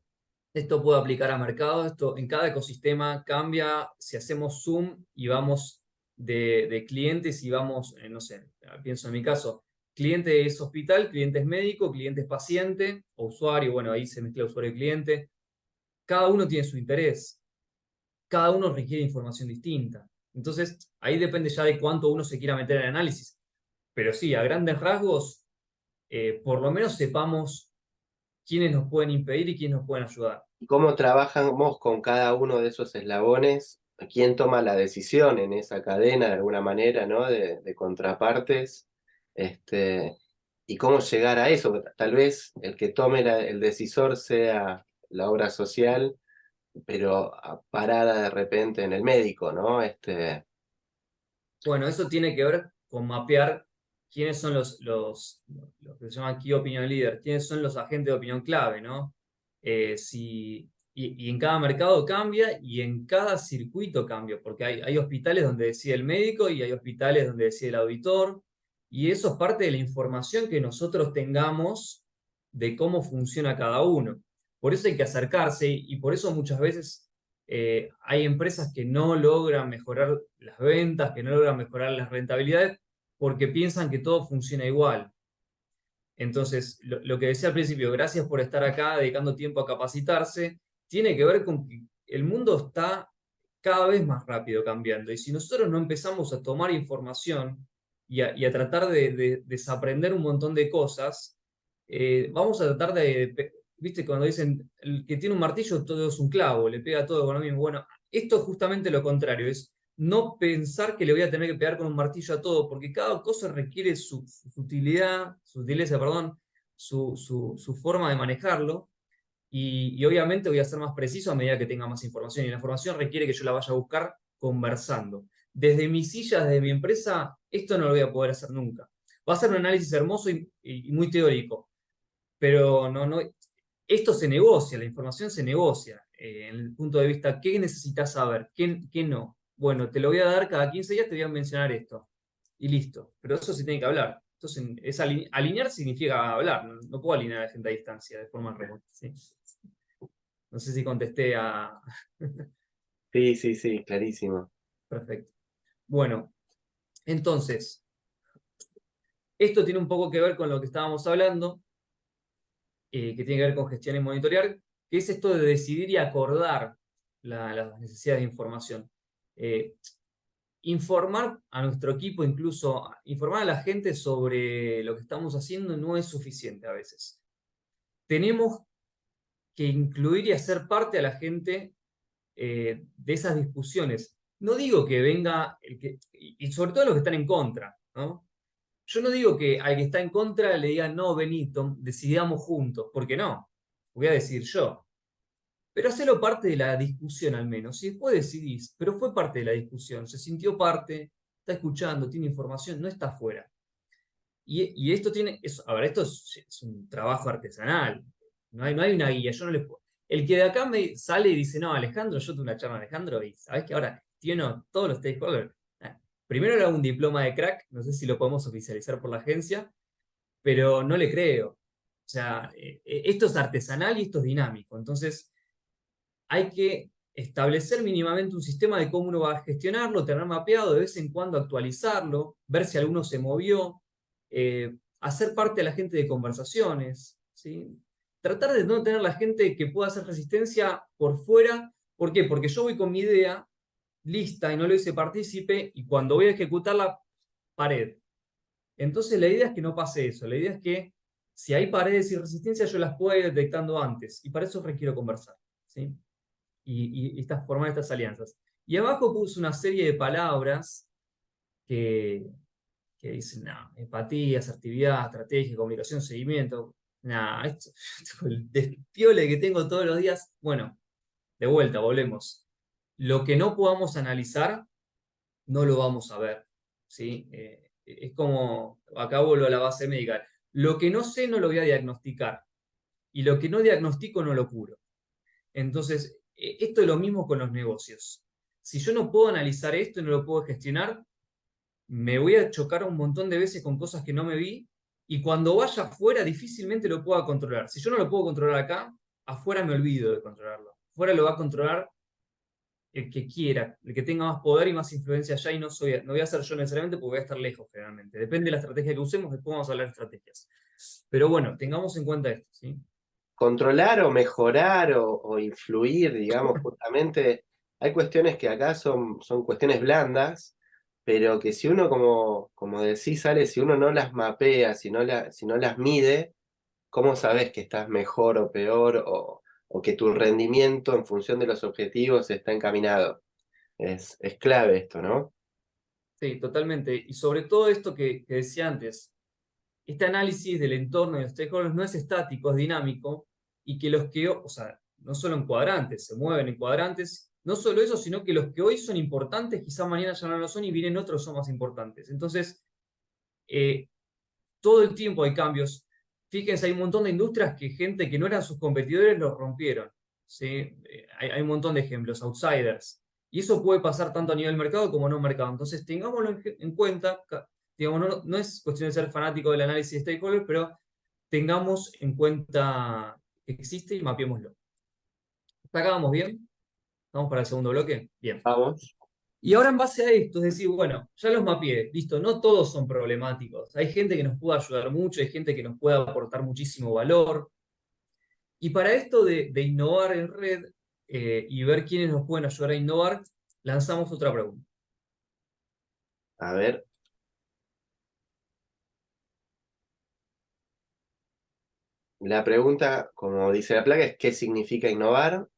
Esto puede aplicar a mercados, esto en cada ecosistema cambia. Si hacemos zoom y vamos de clientes y vamos, no sé, pienso en mi caso, cliente es hospital, cliente es médico, cliente es paciente o usuario, bueno, ahí se mezcla usuario y cliente. Cada uno tiene su interés, cada uno requiere información distinta. Entonces, ahí depende ya de cuánto uno se quiera meter en el análisis. Pero sí, a grandes rasgos, por lo menos sepamos quiénes nos pueden impedir y quiénes nos pueden ayudar. ¿Y cómo trabajamos con cada uno de esos eslabones? ¿Quién toma la decisión en esa cadena de alguna manera, ¿no? De contrapartes. Y cómo llegar a eso. Tal vez el que tome el decisor sea la obra social, pero parada de repente en el médico, ¿no? Bueno, eso tiene que ver con mapear quiénes son los que se llaman Key Opinion Leader, quiénes son los agentes de opinión clave, ¿no? Y en cada mercado cambia y en cada circuito cambia, porque hay hospitales donde decide el médico y hay hospitales donde decide el auditor, y eso es parte de la información que nosotros tengamos de cómo funciona cada uno. Por eso hay que acercarse y por eso muchas veces Hay empresas que no logran mejorar las ventas, que no logran mejorar las rentabilidades, porque piensan que todo funciona igual. Entonces, lo que decía al principio, gracias por estar acá dedicando tiempo a capacitarse, tiene que ver con que el mundo está cada vez más rápido cambiando. Y si nosotros no empezamos a tomar información y a tratar de desaprender un montón de cosas, vamos a tratar viste, cuando dicen, el que tiene un martillo todo es un clavo, le pega todo con lo mismo. Bueno, esto es justamente lo contrario, es no pensar que le voy a tener que pegar con un martillo a todo, porque cada cosa requiere su sutileza, perdón, su forma de manejarlo, y obviamente voy a ser más preciso a medida que tenga más información, y la información requiere que yo la vaya a buscar conversando. Desde mi silla, desde mi empresa, esto no lo voy a poder hacer nunca. Va a ser un análisis hermoso y muy teórico, pero esto se negocia, la información se negocia, en el punto de vista, ¿qué necesitas saber? ¿Qué no? Bueno, te lo voy a dar cada 15 días, te voy a mencionar esto. Y listo. Pero eso se tiene que hablar. Entonces, alinear significa hablar. No puedo alinear a la gente a distancia, de forma remota. ¿Sí? No sé si contesté a... Sí, sí, sí, clarísimo. Perfecto. Bueno, entonces, esto tiene un poco que ver con lo que estábamos hablando, que tiene que ver con gestión y monitorear, que es esto de decidir y acordar las necesidades de información. Eh, Informar a nuestro equipo, incluso informar a la gente sobre lo que estamos haciendo, no es suficiente a veces. Tenemos que incluir y hacer parte a la gente de esas discusiones. No digo que venga, y sobre todo los que están en contra, ¿no? Yo no digo que al que está en contra le diga, no, Benito, decidamos juntos, porque no, voy a decidir yo. Pero hacelo parte de la discusión al menos. Y después decidís, pero fue parte de la discusión, se sintió parte, está escuchando, tiene información, no está afuera. Y esto tiene, a ver, esto es un trabajo artesanal. No hay una guía. Yo no les puedo. El que de acá me sale y dice, no, Alejandro, yo tuve una charla Alejandro y sabes que ahora gestiono todos los stakeholders. Primero le hago un diploma de crack, no sé si lo podemos oficializar por la agencia, pero no le creo. O sea, esto es artesanal y esto es dinámico. Entonces, hay que establecer mínimamente un sistema de cómo uno va a gestionarlo, tener mapeado, de vez en cuando actualizarlo, ver si alguno se movió, hacer parte de la gente de conversaciones, ¿sí? Tratar de no tener la gente que pueda hacer resistencia por fuera. ¿Por qué? Porque yo voy con mi idea lista y no lo hice partícipe, y cuando voy a ejecutarla, pared. Entonces la idea es que no pase eso, la idea es que si hay paredes y resistencia yo las pueda ir detectando antes, y para eso requiero conversar, ¿sí? Formar estas alianzas. Y abajo puse una serie de palabras que, que dicen, no, empatía, asertividad, estrategia, comunicación, seguimiento. Nah, el despiole que tengo todos los días. Bueno, de vuelta, volvemos. Lo que no podamos analizar, no lo vamos a ver, ¿sí? Es como, acá vuelvo a la base médica. Lo que no sé no lo voy a diagnosticar. Y lo que no diagnostico no lo curo. Entonces, esto es lo mismo con los negocios. Si yo no puedo analizar esto y no lo puedo gestionar, me voy a chocar un montón de veces con cosas que no me vi, y cuando vaya afuera difícilmente lo pueda controlar. Si yo no lo puedo controlar acá, afuera me olvido de controlarlo. Afuera lo va a controlar el que quiera, el que tenga más poder y más influencia allá, y no voy a ser yo necesariamente porque voy a estar lejos generalmente. Depende de la estrategia que usemos, después vamos a hablar de estrategias. Pero bueno, tengamos en cuenta esto, ¿sí? Controlar o mejorar o influir, digamos, justamente, hay cuestiones que acá son cuestiones blandas, pero que si uno, como decís, Ale, si uno no las mapea, si no las mide, ¿cómo sabes que estás mejor o peor o que tu rendimiento en función de los objetivos está encaminado? Es clave esto, ¿no? Sí, totalmente. Y sobre todo esto que decía antes, este análisis del entorno de los stakeholders no es estático, es dinámico, y que o sea, no solo en cuadrantes, se mueven en cuadrantes, no solo eso, sino que los que hoy son importantes, quizás mañana ya no lo son y vienen otros son más importantes. Entonces, eh, todo el tiempo hay cambios. Fíjense, hay un montón de industrias que gente que no eran sus competidores los rompieron, ¿sí? Hay un montón de ejemplos, outsiders. Y eso puede pasar tanto a nivel mercado como no mercado. Entonces, tengámoslo en cuenta. Digamos, no es cuestión de ser fanático del análisis de stakeholders, pero tengamos en cuenta que existe y mapeémoslo. ¿Hasta acá vamos bien? ¿Vamos para el segundo bloque? Bien. Vamos. Y ahora en base a esto, es decir, bueno, ya los mapeé, listo, no todos son problemáticos. Hay gente que nos puede ayudar mucho, hay gente que nos puede aportar muchísimo valor. Y para esto de innovar en red y ver quiénes nos pueden ayudar a innovar, lanzamos otra pregunta. A ver. La pregunta, como dice la placa, es ¿qué significa innovar?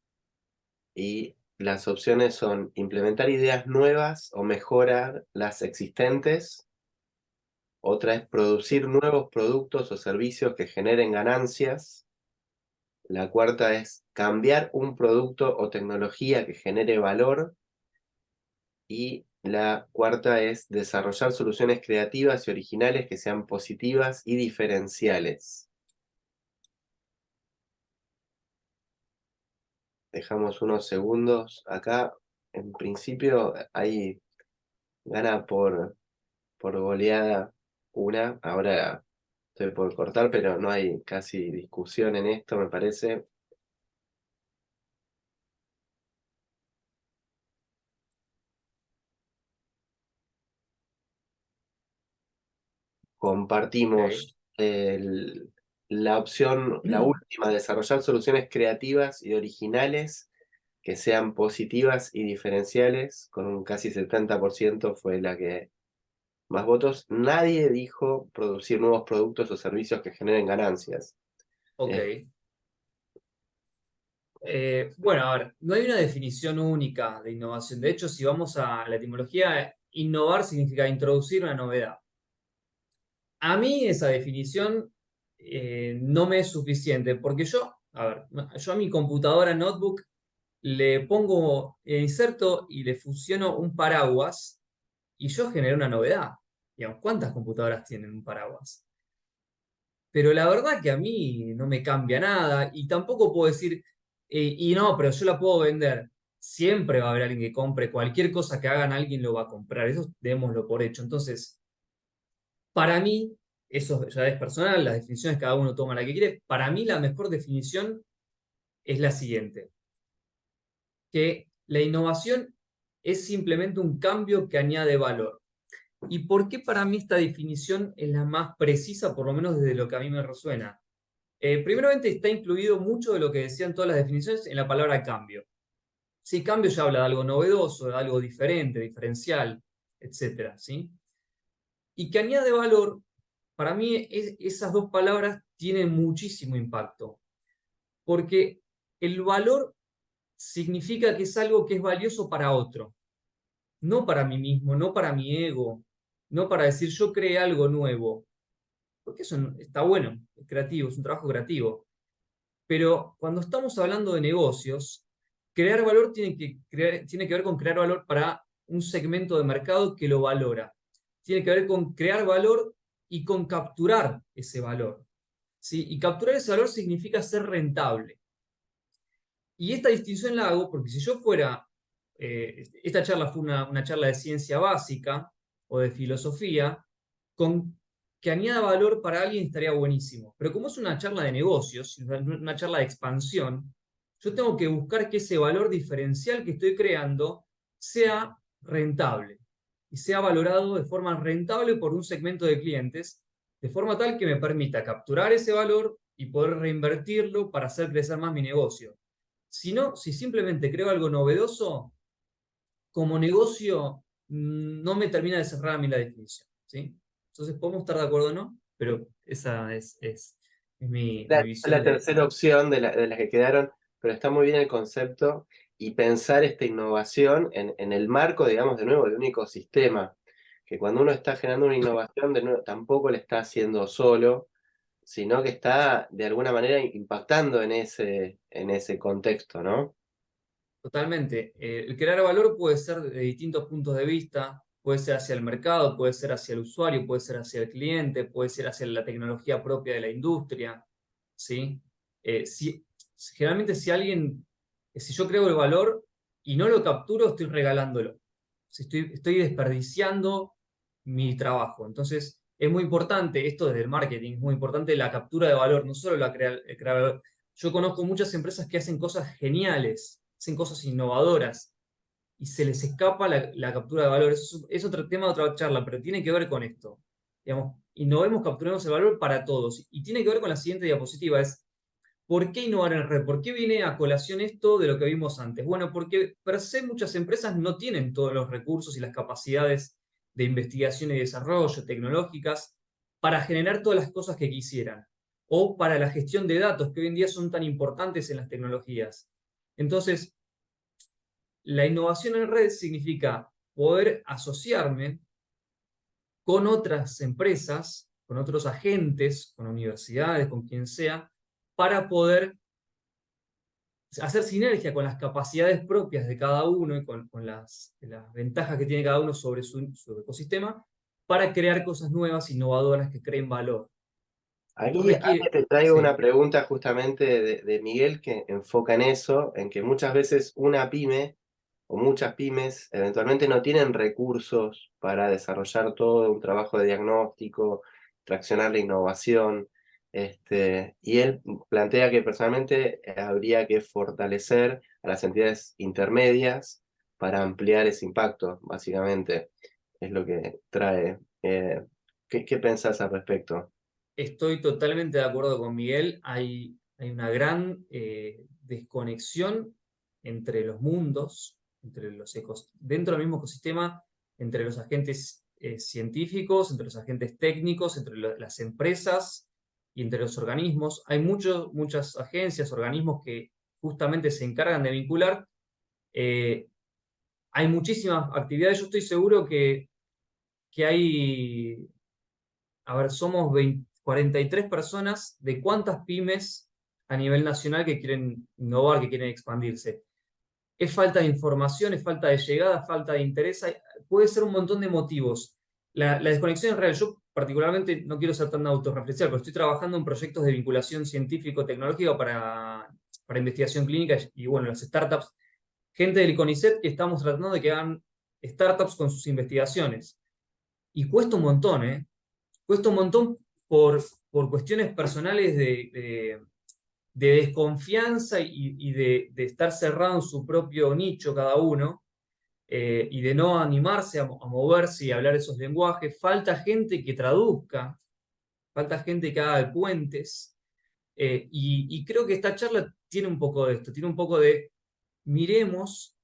Y las opciones son implementar ideas nuevas o mejorar las existentes. Otra es producir nuevos productos o servicios que generen ganancias. La cuarta es cambiar un producto o tecnología que genere valor. Y la cuarta es desarrollar soluciones creativas y originales que sean positivas y diferenciales. Dejamos unos segundos acá. En principio, ahí gana por goleada una. Ahora estoy por cortar, pero no hay casi discusión en esto, me parece. Ok. Compartimos la opción, la última, desarrollar soluciones creativas y originales que sean positivas y diferenciales, con un casi 70% fue la que más votos. Nadie dijo producir nuevos productos o servicios que generen ganancias. Ok. Eh, Bueno, a ver, no hay una definición única de innovación. De hecho, si vamos a la etimología, innovar significa introducir una novedad. A mí esa definición no me es suficiente, porque yo, a ver, yo a mi computadora notebook le pongo, inserto y le fusiono un paraguas y yo generé una novedad. Digamos, ¿cuántas computadoras tienen un paraguas? Pero la verdad que a mí no me cambia nada y tampoco puedo decir, y no, pero yo la puedo vender. Siempre va a haber alguien que compre, cualquier cosa que hagan, alguien lo va a comprar. Eso démoslo por hecho. Entonces, para mí, eso ya es personal, las definiciones cada uno toma la que quiere. Para mí, la mejor definición es la siguiente, que la innovación es simplemente un cambio que añade valor. ¿Y por qué para mí esta definición es la más precisa, por lo menos desde lo que a mí me resuena? Primeramente está incluido mucho de lo que decían todas las definiciones en la palabra cambio. Si cambio ya habla de algo novedoso, de algo diferente, diferencial, etcétera, ¿sí? Y que añade valor, para mí esas dos palabras tienen muchísimo impacto, porque el valor significa que es algo que es valioso para otro, no para mí mismo, no para mi ego, no para decir yo creé algo nuevo, porque eso está bueno, es creativo, es un trabajo creativo. Pero cuando estamos hablando de negocios, crear valor tiene que ver con crear valor para un segmento de mercado que lo valora. Tiene que ver con crear valor y con capturar ese valor. ¿Sí? Y capturar ese valor significa ser rentable. Y esta distinción la hago porque si yo fuera, esta charla fue una charla de ciencia básica o de filosofía, con que añada valor para alguien estaría buenísimo. Pero como es una charla de negocios, una charla de expansión, yo tengo que buscar que ese valor diferencial que estoy creando sea rentable y sea valorado de forma rentable por un segmento de clientes, de forma tal que me permita capturar ese valor y poder reinvertirlo para hacer crecer más mi negocio. Si no, si simplemente creo algo novedoso, como negocio no me termina de cerrar a mí la definición, ¿sí? Entonces podemos estar de acuerdo o no, pero esa es mi la visión de... tercera opción de las que quedaron, pero está muy bien el concepto y pensar esta innovación en el marco, digamos, de nuevo, de un ecosistema, que cuando uno está generando una innovación, de nuevo, tampoco le está haciendo solo, sino que está de alguna manera impactando en ese contexto, ¿no? Totalmente. El crear valor puede ser de distintos puntos de vista, puede ser hacia el mercado, puede ser hacia el usuario, puede ser hacia el cliente, puede ser hacia la tecnología propia de la industria, ¿sí? Generalmente si yo creo el valor y no lo capturo, estoy regalándolo. Si estoy desperdiciando mi trabajo. Entonces, es muy importante, esto desde el marketing, es muy importante la captura de valor, no solo el crear valor. Yo conozco muchas empresas que hacen cosas geniales hacen cosas innovadoras y se les escapa la captura de valor. Eso es otro tema de otra charla, pero tiene que ver con esto. Digamos, innovemos, capturemos el valor para todos. Y tiene que ver con la siguiente diapositiva, es ¿por qué innovar en red? ¿Por qué viene a colación esto de lo que vimos antes? Bueno, porque per se muchas empresas no tienen todos los recursos y las capacidades de investigación y desarrollo tecnológicas para generar todas las cosas que quisieran, o para la gestión de datos que hoy en día son tan importantes en las tecnologías. Entonces, la innovación en red significa poder asociarme con otras empresas, con otros agentes, con universidades, con quien sea, para poder hacer sinergia con las capacidades propias de cada uno y con las ventajas que tiene cada uno sobre su ecosistema para crear cosas nuevas, innovadoras, que creen valor. Esto Ahí, requiere, te traigo una sí, pregunta justamente de Miguel que enfoca en eso, en que muchas veces una pyme o muchas pymes eventualmente no tienen recursos para desarrollar todo un trabajo de diagnóstico, traccionar la innovación. Y él plantea que personalmente habría que fortalecer a las entidades intermedias para ampliar ese impacto, básicamente. Es lo que trae. ¿Qué pensás al respecto? estoy totalmente de acuerdo con Miguel. Hay una gran desconexión entre los mundos, dentro del mismo ecosistema, entre los agentes científicos, entre los agentes técnicos, entre las empresas y entre los organismos. Hay muchas agencias, organismos que justamente se encargan de vincular. Eh, Hay muchísimas actividades. Yo estoy seguro que hay, a ver, somos 43 personas de cuántas pymes a nivel nacional que quieren innovar, que quieren expandirse. Es falta de información, es falta de llegada, falta de interés. Puede ser un montón de motivos. La desconexión es real. Yo particularmente no quiero ser tan autorreferencial, pero estoy trabajando en proyectos de vinculación científico-tecnológica para investigación clínica y bueno, las startups. Gente del CONICET que estamos tratando de que hagan startups con sus investigaciones. Y cuesta un montón, ¿eh? Cuesta un montón por cuestiones personales de desconfianza y de estar cerrado en su propio nicho cada uno, y de no animarse a moverse y a hablar esos lenguajes. Falta gente que traduzca, falta gente que haga puentes, y creo que esta charla tiene un poco de esto, tiene un poco de miremos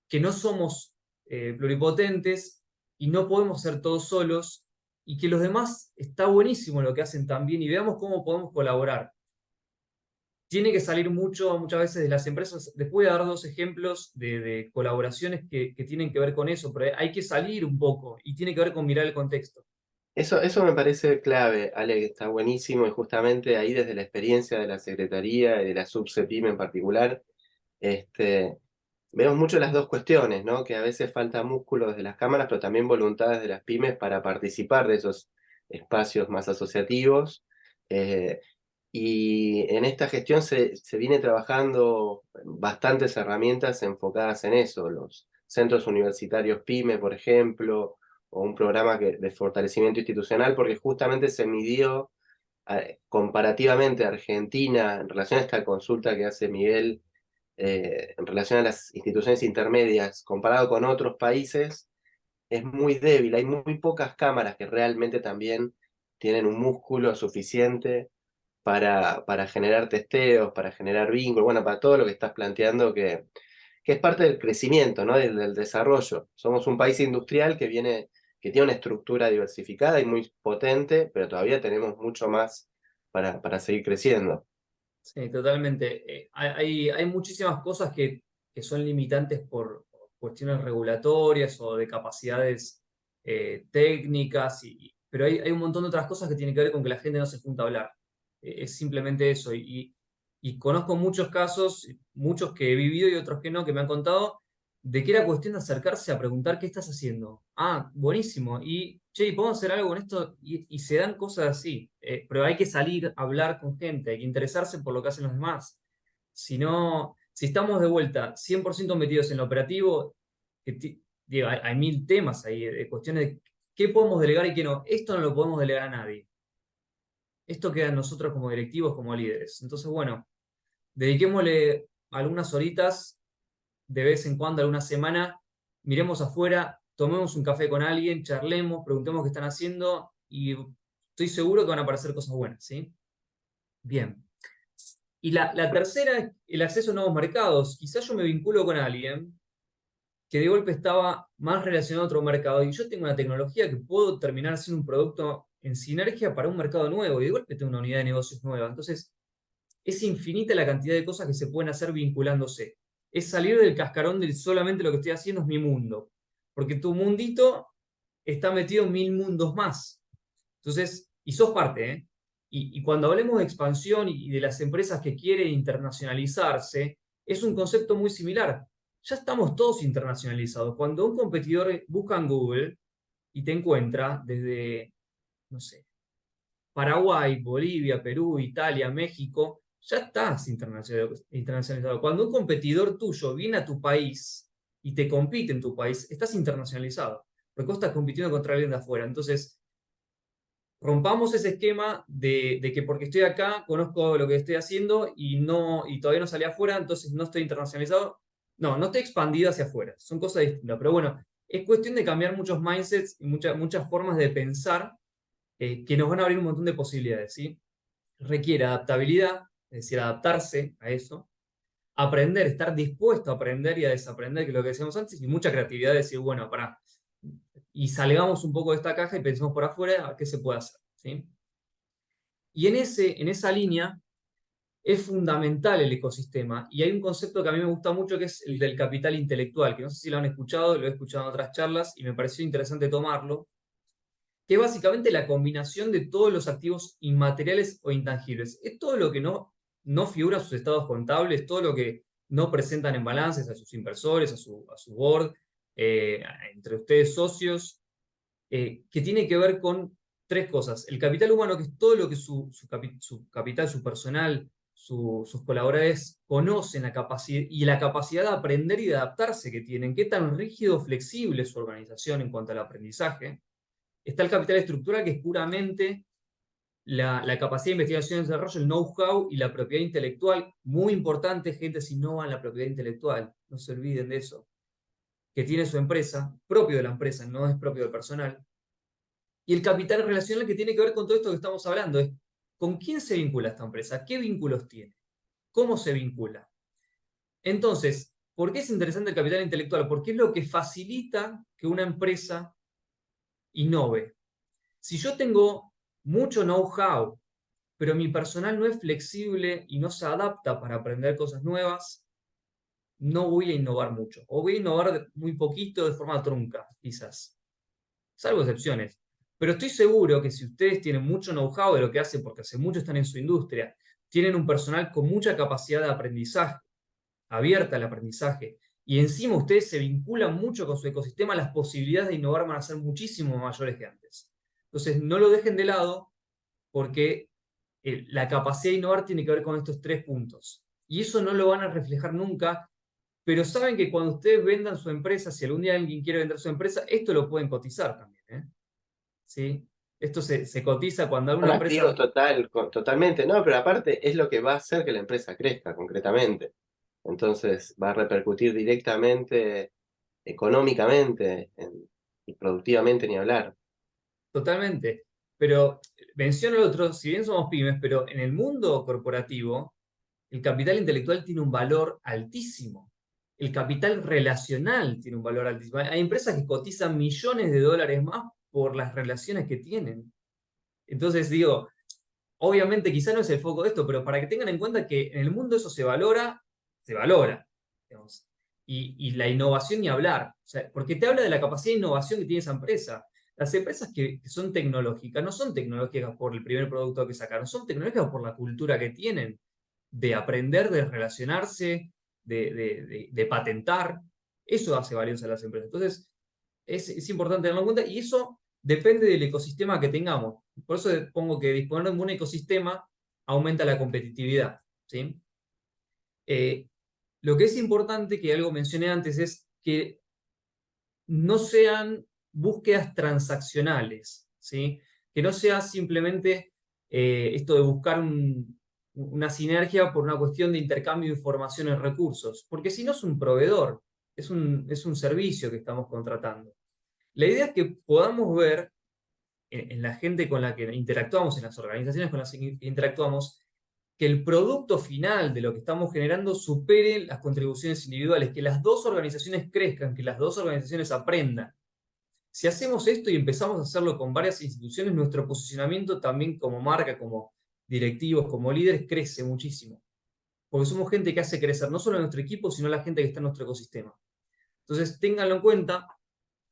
que no somos pluripotentes y no podemos ser todos solos y que los demás está buenísimo lo que hacen también y veamos cómo podemos colaborar. Tiene que salir muchas veces de las empresas. Les voy a dar dos ejemplos de colaboraciones que tienen que ver con eso, pero hay que salir un poco y tiene que ver con mirar el contexto. Eso me parece clave, Ale, que está buenísimo y justamente ahí desde la experiencia de la Secretaría y de la SUBCEPIME en particular, este, vemos mucho las dos cuestiones, ¿no? Que a veces falta músculo desde las cámaras, pero también voluntades de las pymes para participar de esos espacios más asociativos. eh, y en esta gestión se viene trabajando bastantes herramientas enfocadas en eso, los centros universitarios PYME, por ejemplo, o un programa de fortalecimiento institucional, porque justamente se midió comparativamente a Argentina en relación a esta consulta que hace Miguel, en relación a las instituciones intermedias, comparado con otros países, es muy débil. Hay muy pocas cámaras que realmente también tienen un músculo suficiente para generar testeos, para generar vínculos, bueno, para todo lo que estás planteando que es parte del crecimiento, ¿no? Del desarrollo. Somos un país industrial que tiene una estructura diversificada y muy potente, pero todavía tenemos mucho más para seguir creciendo. Sí, totalmente. Hay muchísimas cosas que son limitantes por cuestiones regulatorias o de capacidades técnicas, pero hay un montón de otras cosas que tienen que ver con que la gente no se junta a hablar. Es simplemente eso. Y conozco muchos casos, muchos que he vivido y otros que no, que me han contado, de que era cuestión de acercarse a preguntar qué estás haciendo. Ah, buenísimo. Y, che, ¿podemos hacer algo con esto? Y se dan cosas así. Pero hay que salir a hablar con gente, hay que interesarse por lo que hacen los demás. Si no, si estamos de vuelta 100% metidos en lo operativo, digo, hay mil temas ahí, cuestiones de qué podemos delegar y qué no. Esto no lo podemos delegar a nadie. Esto queda en nosotros como directivos, como líderes. Entonces, bueno, dediquémosle algunas horitas de vez en cuando, alguna semana, miremos afuera, tomemos un café con alguien, charlemos, preguntemos qué están haciendo y estoy seguro que van a aparecer cosas buenas, ¿sí? Bien. Y la tercera es el acceso a nuevos mercados. Quizás yo me vinculo con alguien que de golpe estaba más relacionado a otro mercado y yo tengo una tecnología que puedo terminar siendo un producto en sinergia para un mercado nuevo y de golpe tengo una unidad de negocios nueva. Entonces, es infinita la cantidad de cosas que se pueden hacer vinculándose. Es salir del cascarón de solamente lo que estoy haciendo es mi mundo. Porque tu mundito está metido en 1000 mundos más. Entonces, y sos parte, ¿eh? Y cuando hablemos de expansión y de las empresas que quieren internacionalizarse, es un concepto muy similar. Ya estamos todos internacionalizados. Cuando un competidor busca en Google y te encuentra desde, no sé, Paraguay, Bolivia, Perú, Italia, México, ya estás internacionalizado. Cuando un competidor tuyo viene a tu país y te compite en tu país, estás internacionalizado, porque vos estás compitiendo contra alguien de afuera. Entonces, rompamos ese esquema de que porque estoy acá, conozco lo que estoy haciendo y, no, y todavía no salí afuera, entonces no estoy internacionalizado. No, no estoy expandido hacia afuera. Son cosas distintas. Pero bueno, es cuestión de cambiar muchos mindsets y muchas formas de pensar que nos van a abrir un montón de posibilidades, ¿sí? Requiere adaptabilidad, es decir, adaptarse a eso, aprender, estar dispuesto a aprender y a desaprender, que es lo que decíamos antes, y mucha creatividad, de decir, bueno, pará, y salgamos un poco de esta caja y pensemos por afuera a qué se puede hacer, ¿sí? Y en esa línea es fundamental el ecosistema, y hay un concepto que a mí me gusta mucho que es el del capital intelectual, que no sé si lo han escuchado, lo he escuchado en otras charlas, y me pareció interesante tomarlo, que es básicamente la combinación de todos los activos inmateriales o intangibles. Es todo lo que no figura en sus estados contables, todo lo que no presentan en balances a sus inversores, a su board, entre ustedes socios, que tiene que ver con tres cosas. El capital humano, que es todo lo que su capital, su personal, sus colaboradores conocen la capacidad, y la capacidad de aprender y de adaptarse que tienen, qué tan rígido o flexible es su organización en cuanto al aprendizaje. Está el capital estructural, que es puramente la capacidad de investigación y desarrollo, el know-how y la propiedad intelectual. Muy importante, gente, si no van la propiedad intelectual, no se olviden de eso, que tiene su empresa, propio de la empresa, no es propio del personal. Y el capital relacional, que tiene que ver con todo esto que estamos hablando, es con quién se vincula esta empresa, qué vínculos tiene, cómo se vincula. Entonces, ¿por qué es interesante el capital intelectual? Porque es lo que facilita que una empresa innove. Si yo tengo mucho know-how, pero mi personal no es flexible y no se adapta para aprender cosas nuevas, no voy a innovar mucho. O voy a innovar muy poquito de forma trunca, quizás. Salvo excepciones. Pero estoy seguro que si ustedes tienen mucho know-how de lo que hacen, porque hace mucho están en su industria, tienen un personal con mucha capacidad de aprendizaje, abierta al aprendizaje, y encima ustedes se vinculan mucho con su ecosistema, las posibilidades de innovar van a ser muchísimo mayores que antes. Entonces, no lo dejen de lado, porque la capacidad de innovar tiene que ver con estos tres puntos. Y eso no lo van a reflejar nunca, pero saben que cuando ustedes vendan su empresa, si algún día alguien quiere vender su empresa, esto lo pueden cotizar también, ¿eh? ¿Sí? Esto se cotiza cuando Son alguna activos empresa. totalmente, no, pero aparte es lo que va a hacer que la empresa crezca concretamente. Entonces va a repercutir directamente, económicamente y productivamente ni hablar. Totalmente. Pero menciono el otro, si bien somos pymes, pero en el mundo corporativo, el capital intelectual tiene un valor altísimo. El capital relacional tiene un valor altísimo. Hay empresas que cotizan millones de dólares más por las relaciones que tienen. Entonces digo, obviamente quizá no es el foco de esto, pero para que tengan en cuenta que en el mundo eso se valora, digamos. Y la innovación ni hablar. O sea, porque te habla de la capacidad de innovación que tiene esa empresa. Las empresas que son tecnológicas no son tecnológicas por el primer producto que sacaron, son tecnológicas por la cultura que tienen, de aprender, de relacionarse, de patentar. Eso hace valiosas a las empresas. Entonces, es importante tenerlo en cuenta y eso depende del ecosistema que tengamos. Por eso pongo que disponer de un ecosistema aumenta la competitividad, ¿sí? Eh, lo que es importante, que algo mencioné antes, es que no sean búsquedas transaccionales, ¿sí? Que no sea simplemente esto de buscar una sinergia por una cuestión de intercambio de información y recursos, porque si no es un proveedor, es un servicio que estamos contratando. La idea es que podamos ver en la gente con la que interactuamos, en las organizaciones con las que interactuamos, que el producto final de lo que estamos generando supere las contribuciones individuales, que las dos organizaciones crezcan, que las dos organizaciones aprendan. Si hacemos esto y empezamos a hacerlo con varias instituciones, nuestro posicionamiento también como marca, como directivos, como líderes, crece muchísimo. Porque somos gente que hace crecer no solo a nuestro equipo, sino a la gente que está en nuestro ecosistema. Entonces, ténganlo en cuenta,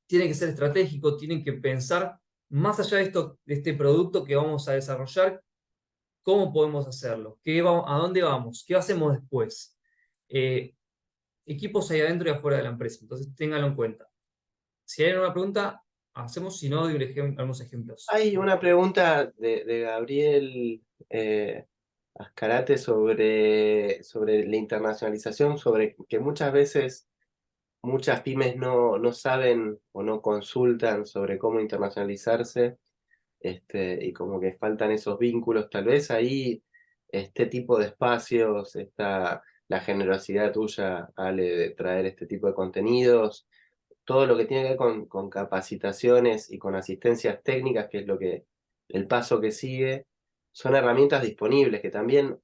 tiene que ser estratégico, tienen que pensar más allá de este producto que vamos a desarrollar, cómo podemos hacerlo, a dónde vamos, qué hacemos después. Eh, Equipos ahí adentro y afuera de la empresa, entonces ténganlo en cuenta. Si hay alguna pregunta, hacemos, si no, algunos ejemplos. Hay una pregunta de Gabriel Ascarate sobre la internacionalización, sobre que muchas veces muchas pymes no saben o no consultan sobre cómo internacionalizarse, y como que faltan esos vínculos. Tal vez ahí este tipo de espacios, la generosidad tuya, Ale, de traer este tipo de contenidos, todo lo que tiene que ver con capacitaciones y con asistencias técnicas, que es el paso que sigue, son herramientas disponibles que también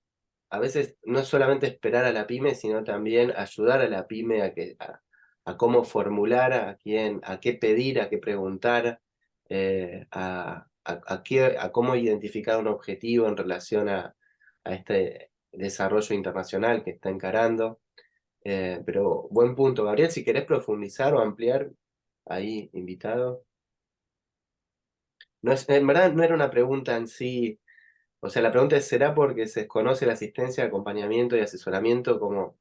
a veces no es solamente esperar a la pyme, sino también ayudar a la pyme a cómo formular, a qué pedir, a qué preguntar, a cómo identificar un objetivo en relación a este desarrollo internacional que está encarando. Pero buen punto, Gabriel, si querés profundizar o ampliar, ahí invitado. No en verdad no era una pregunta en sí, o sea, la pregunta es, ¿será porque se desconoce la asistencia, acompañamiento y asesoramiento, como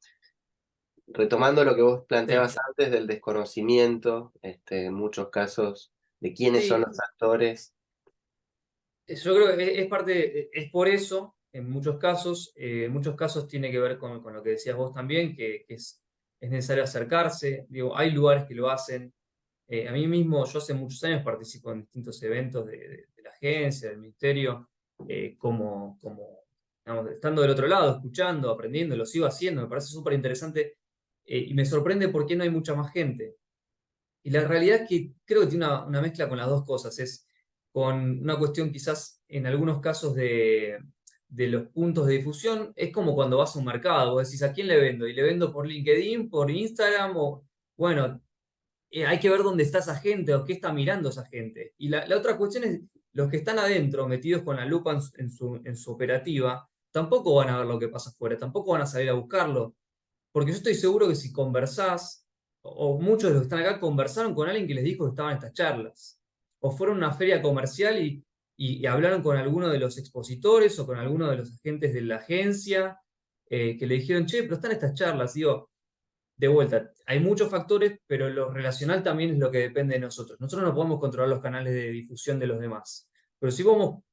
retomando lo que vos Sí, planteabas antes del desconocimiento, en muchos casos, de quiénes son sí, los actores? yo creo que es parte, es por eso, en muchos casos tiene que ver con lo que decías vos también, que es necesario acercarse. Digo, hay lugares que lo hacen. A mí mismo, yo hace muchos años participo en distintos eventos de la agencia, del ministerio, digamos, estando del otro lado, escuchando, aprendiendo, lo sigo haciendo, me parece súper interesante y me sorprende por qué no hay mucha más gente. Y la realidad es que creo que tiene una mezcla con las dos cosas. Es con una cuestión quizás en algunos casos de los puntos de difusión. Es como cuando vas a un mercado, vos decís, ¿a quién le vendo? Y le vendo por LinkedIn, por Instagram, o bueno, hay que ver dónde está esa gente o qué está mirando esa gente. Y la otra cuestión es, los que están adentro, metidos con la lupa en su operativa, tampoco van a ver lo que pasa afuera, tampoco van a salir a buscarlo. Porque yo estoy seguro que si conversás, o muchos de los que están acá conversaron con alguien que les dijo que estaban en estas charlas, o fueron a una feria comercial y hablaron con alguno de los expositores o con alguno de los agentes de la agencia, que le dijeron, che, pero están estas charlas. Digo, de vuelta, hay muchos factores, pero lo relacional también es lo que depende de nosotros. Nosotros no podemos controlar los canales de difusión de los demás, pero sí podemos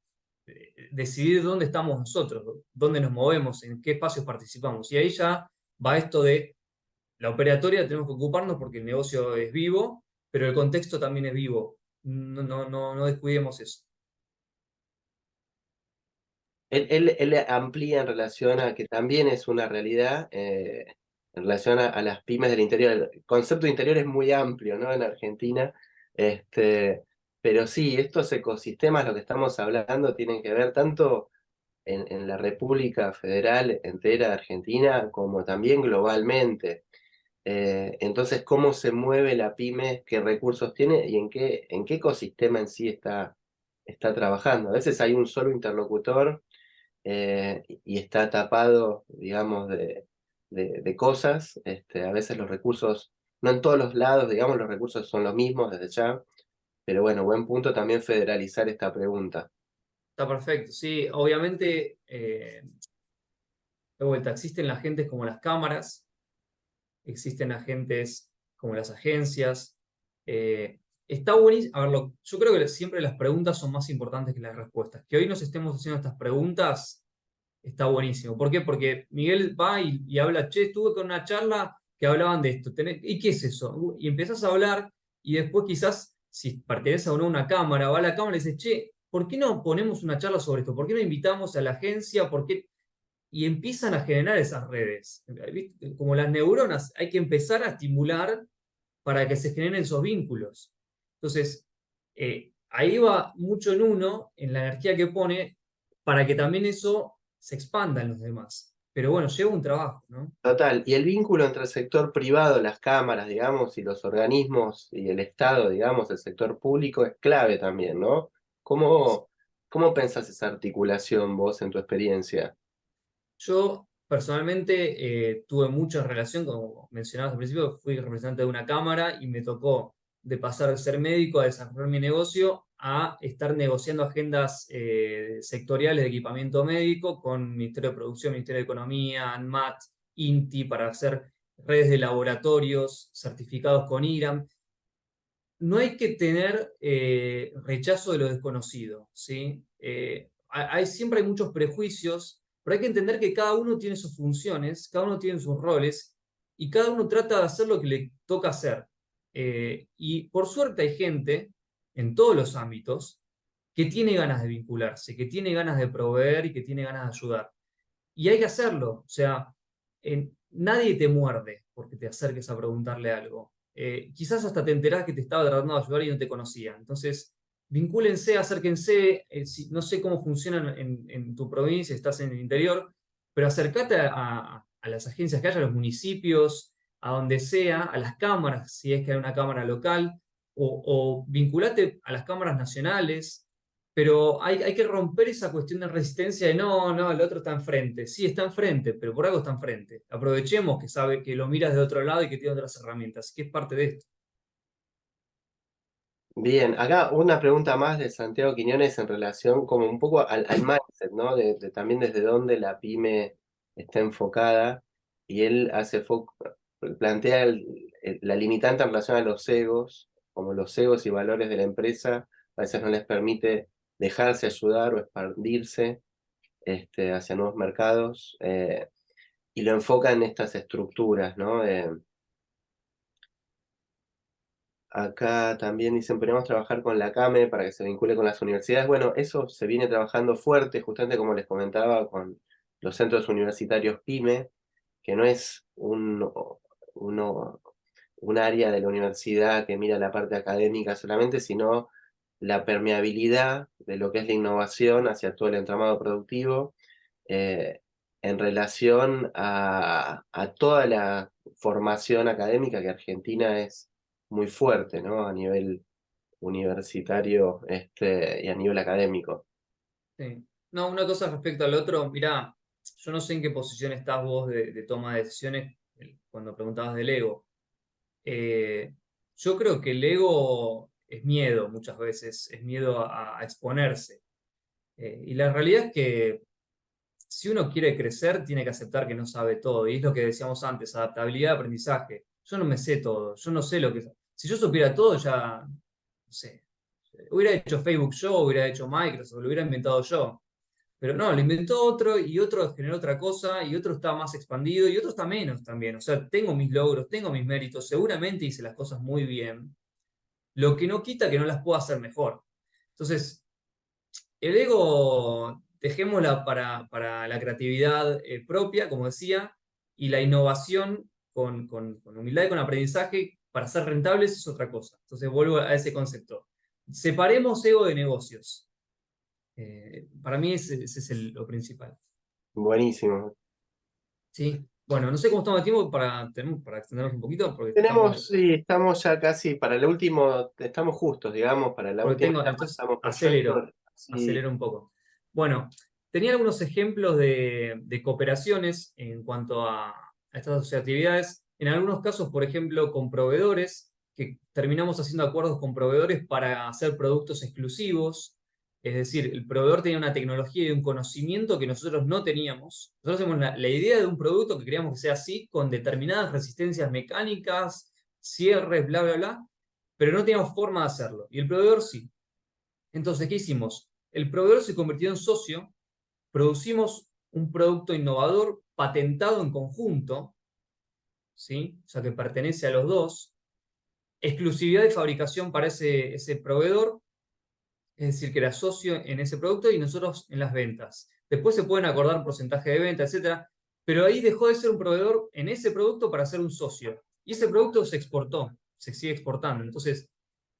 decidir dónde estamos nosotros, dónde nos movemos, en qué espacios participamos. Y ahí ya va esto de la operatoria, tenemos que ocuparnos porque el negocio es vivo, pero el contexto también es vivo. No descuidemos eso. Él amplía en relación a que también es una realidad, en relación a las pymes del interior. El concepto de interior es muy amplio, ¿no? En Argentina, pero sí, estos ecosistemas, lo que estamos hablando, tienen que ver tanto en la República Federal entera de Argentina, como también globalmente. Entonces, ¿cómo se mueve la pyme? ¿Qué recursos tiene? ¿Y en qué ecosistema en sí está trabajando? A veces hay un solo interlocutor, y está tapado, digamos, de cosas. A veces los recursos, no en todos los lados, digamos, los recursos son los mismos desde ya, pero bueno, buen punto también federalizar esta pregunta. Está perfecto. Sí, obviamente, de vuelta, existen agentes como las cámaras, existen agentes como las agencias. Está buenísimo. A ver, yo creo que siempre las preguntas son más importantes que las respuestas. Que hoy nos estemos haciendo estas preguntas está buenísimo. ¿Por qué? Porque Miguel va y habla, che, estuve con una charla que hablaban de esto. ¿Y qué es eso? Y empezás a hablar y después quizás, si pertenece o no a una cámara, va a la cámara y dice, che, ¿por qué no ponemos una charla sobre esto? ¿Por qué no invitamos a la agencia? ¿Por qué? y empiezan a generar esas redes. ¿Viste? Como las neuronas, hay que empezar a estimular para que se generen esos vínculos. Entonces, ahí va mucho en uno, en la energía que pone, para que también eso se expanda en los demás. Pero bueno, lleva un trabajo, ¿no? Total, y el vínculo entre el sector privado, las cámaras, digamos, y los organismos y el Estado, digamos, el sector público es clave también, ¿no? ¿Cómo pensás esa articulación vos en tu experiencia? Yo personalmente tuve mucha relación, como mencionabas al principio, fui representante de una cámara y me tocó de pasar de ser médico a desarrollar mi negocio a estar negociando agendas sectoriales de equipamiento médico con Ministerio de Producción, Ministerio de Economía, ANMAT, INTI, para hacer redes de laboratorios certificados con IRAM. No hay que tener rechazo de lo desconocido, ¿sí? Siempre hay muchos prejuicios, pero hay que entender que cada uno tiene sus funciones, cada uno tiene sus roles, y cada uno trata de hacer lo que le toca hacer. Y por suerte hay gente en todos los ámbitos que tiene ganas de vincularse, que tiene ganas de proveer y que tiene ganas de ayudar. Y hay que hacerlo. O sea, nadie te muerde porque te acerques a preguntarle algo. Quizás hasta te enterás que te estaba tratando de ayudar y no te conocía. Entonces, vincúlense, acérquense. No sé cómo funcionan en tu provincia, estás en el interior, pero acércate a las agencias que haya, a los municipios, a donde sea, a las cámaras, si es que hay una cámara local, o vinculate a las cámaras nacionales, pero hay que romper esa cuestión de resistencia de no, no, el otro está enfrente. Sí, está enfrente, pero por algo está enfrente. Aprovechemos que sabe que lo miras de otro lado y que tiene otras herramientas, que es parte de esto. Bien, acá una pregunta más de Santiago Quiñones en relación como un poco al mindset, ¿no? De también desde dónde la pyme está enfocada, y él plantea la limitante en relación a los egos, como los egos y valores de la empresa a veces no les permite dejarse ayudar o expandirse hacia nuevos mercados, y lo enfoca en estas estructuras, ¿no? Acá también dicen, podemos trabajar con la CAME para que se vincule con las universidades. Bueno, eso se viene trabajando fuerte, justamente como les comentaba, con los centros universitarios PYME, que no es uno- un área de la universidad que mira la parte académica solamente, sino la permeabilidad de lo que es la innovación hacia todo el entramado productivo, eh, en relación a toda la formación académica, que Argentina es muy fuerte, ¿no? A nivel universitario, y a nivel académico. Sí. No, una cosa respecto al otro, mirá, yo no sé en qué posición estás vos de toma de decisiones cuando preguntabas del ego. Eh, yo creo que el ego es miedo muchas veces, es miedo a exponerse. Y la realidad es que si uno quiere crecer, tiene que aceptar que no sabe todo. Y es lo que decíamos antes, adaptabilidad, aprendizaje. Yo no me sé todo, yo no sé lo que... Si yo supiera todo, ya, no sé, hubiera hecho Facebook yo, hubiera hecho Microsoft, lo hubiera inventado yo. Pero no, lo inventó otro y otro generó otra cosa y otro está más expandido y otro está menos también. O sea, tengo mis logros, tengo mis méritos, seguramente hice las cosas muy bien. Lo que no quita que no las pueda hacer mejor. Entonces, el ego, dejémosla para la creatividad propia, como decía, y la innovación con humildad y con aprendizaje para ser rentables es otra cosa. Entonces vuelvo a ese concepto. Separemos ego de negocios. Para mí ese es lo principal. Buenísimo. ¿Sí? Bueno, no sé cómo estamos de tiempo para extendernos un poquito, porque Sí, estamos ya casi para el último, estamos justos, digamos, para la porque última tengo, etapa entonces estamos acelero, perfectos. Sí, acelero un poco. Bueno, tenía algunos ejemplos de cooperaciones en cuanto a estas asociatividades. En algunos casos, por ejemplo, con proveedores, que terminamos haciendo acuerdos con proveedores para hacer productos exclusivos. Es decir, el proveedor tenía una tecnología y un conocimiento que nosotros no teníamos. Nosotros tenemos la idea de un producto que queríamos que sea así, con determinadas resistencias mecánicas, cierres, bla, bla, bla, pero no teníamos forma de hacerlo. Y el proveedor sí. Entonces, ¿qué hicimos? El proveedor se convirtió en socio, producimos un producto innovador patentado en conjunto, ¿sí? O sea, que pertenece a los dos, exclusividad de fabricación para ese proveedor, es decir, que era socio en ese producto y nosotros en las ventas. Después se pueden acordar porcentaje de venta, etcétera, pero ahí dejó de ser un proveedor en ese producto para ser un socio. Y ese producto se exportó, se sigue exportando. Entonces,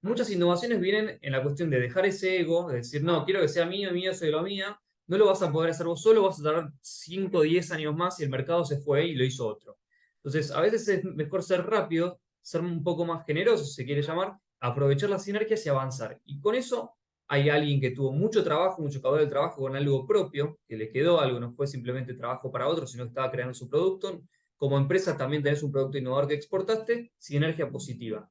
muchas innovaciones vienen en la cuestión de dejar ese ego, de decir, no, quiero que sea mío, mío, soy lo mío. No lo vas a poder hacer vos solo, vas a tardar 5 o 10 años más y el mercado se fue y lo hizo otro. Entonces, a veces es mejor ser rápido, ser un poco más generoso, si se quiere llamar, aprovechar las sinergias y avanzar. Y con eso hay alguien que tuvo mucho trabajo, mucho caudal de trabajo con algo propio, que le quedó algo, no fue simplemente trabajo para otro, sino que estaba creando su producto. Como empresa también tenés un producto innovador que exportaste, sinergia positiva.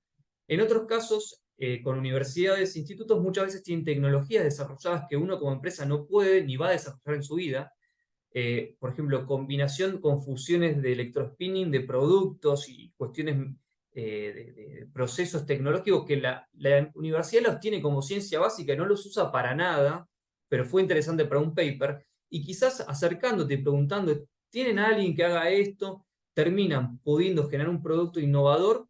En otros casos, con universidades, institutos, muchas veces tienen tecnologías desarrolladas que uno como empresa no puede ni va a desarrollar en su vida. Por ejemplo, combinación con fusiones de electrospinning de productos y cuestiones de procesos tecnológicos que la universidad los tiene como ciencia básica y no los usa para nada, pero fue interesante para un paper. Y quizás acercándote y preguntando, ¿tienen a alguien que haga esto? Terminan pudiendo generar un producto innovador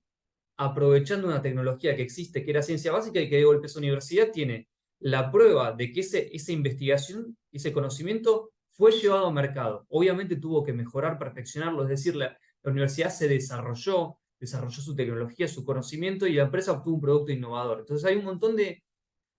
aprovechando una tecnología que existe, que era ciencia básica y que de golpe esa universidad tiene la prueba de que esa investigación, ese conocimiento fue llevado al mercado. Obviamente tuvo que mejorar, perfeccionarlo, es decir, la universidad se desarrolló su tecnología, su conocimiento y la empresa obtuvo un producto innovador. Entonces hay un montón de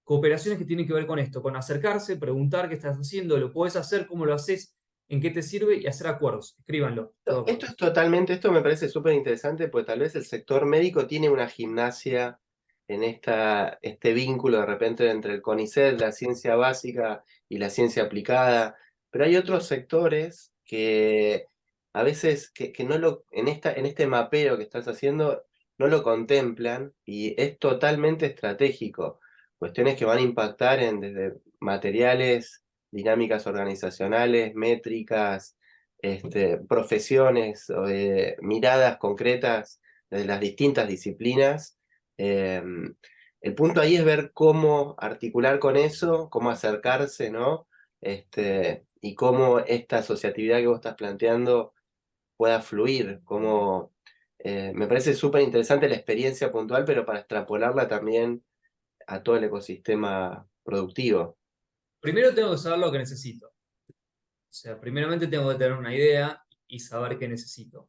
cooperaciones que tienen que ver con esto, con acercarse, preguntar qué estás haciendo, lo puedes hacer, cómo lo haces, en qué te sirve y hacer acuerdos. Escríbanlo, todo Esto acuerdo. es totalmente, esto me parece súper interesante, pues tal vez el sector médico tiene una gimnasia en este vínculo de repente entre el CONICET, la ciencia básica y la ciencia aplicada, pero hay otros sectores que a veces que no en este mapeo que estás haciendo no lo contemplan y es totalmente estratégico. Cuestiones que van a impactar en desde materiales, dinámicas organizacionales, métricas, profesiones o de miradas concretas de las distintas disciplinas. Eh, el punto ahí es ver cómo articular con eso, cómo acercarse, ¿no? Y cómo esta asociatividad que vos estás planteando pueda fluir, cómo, me parece súper interesante la experiencia puntual, pero para extrapolarla también a todo el ecosistema productivo. Primero tengo que saber lo que necesito. O sea, primeramente tengo que tener una idea y saber qué necesito.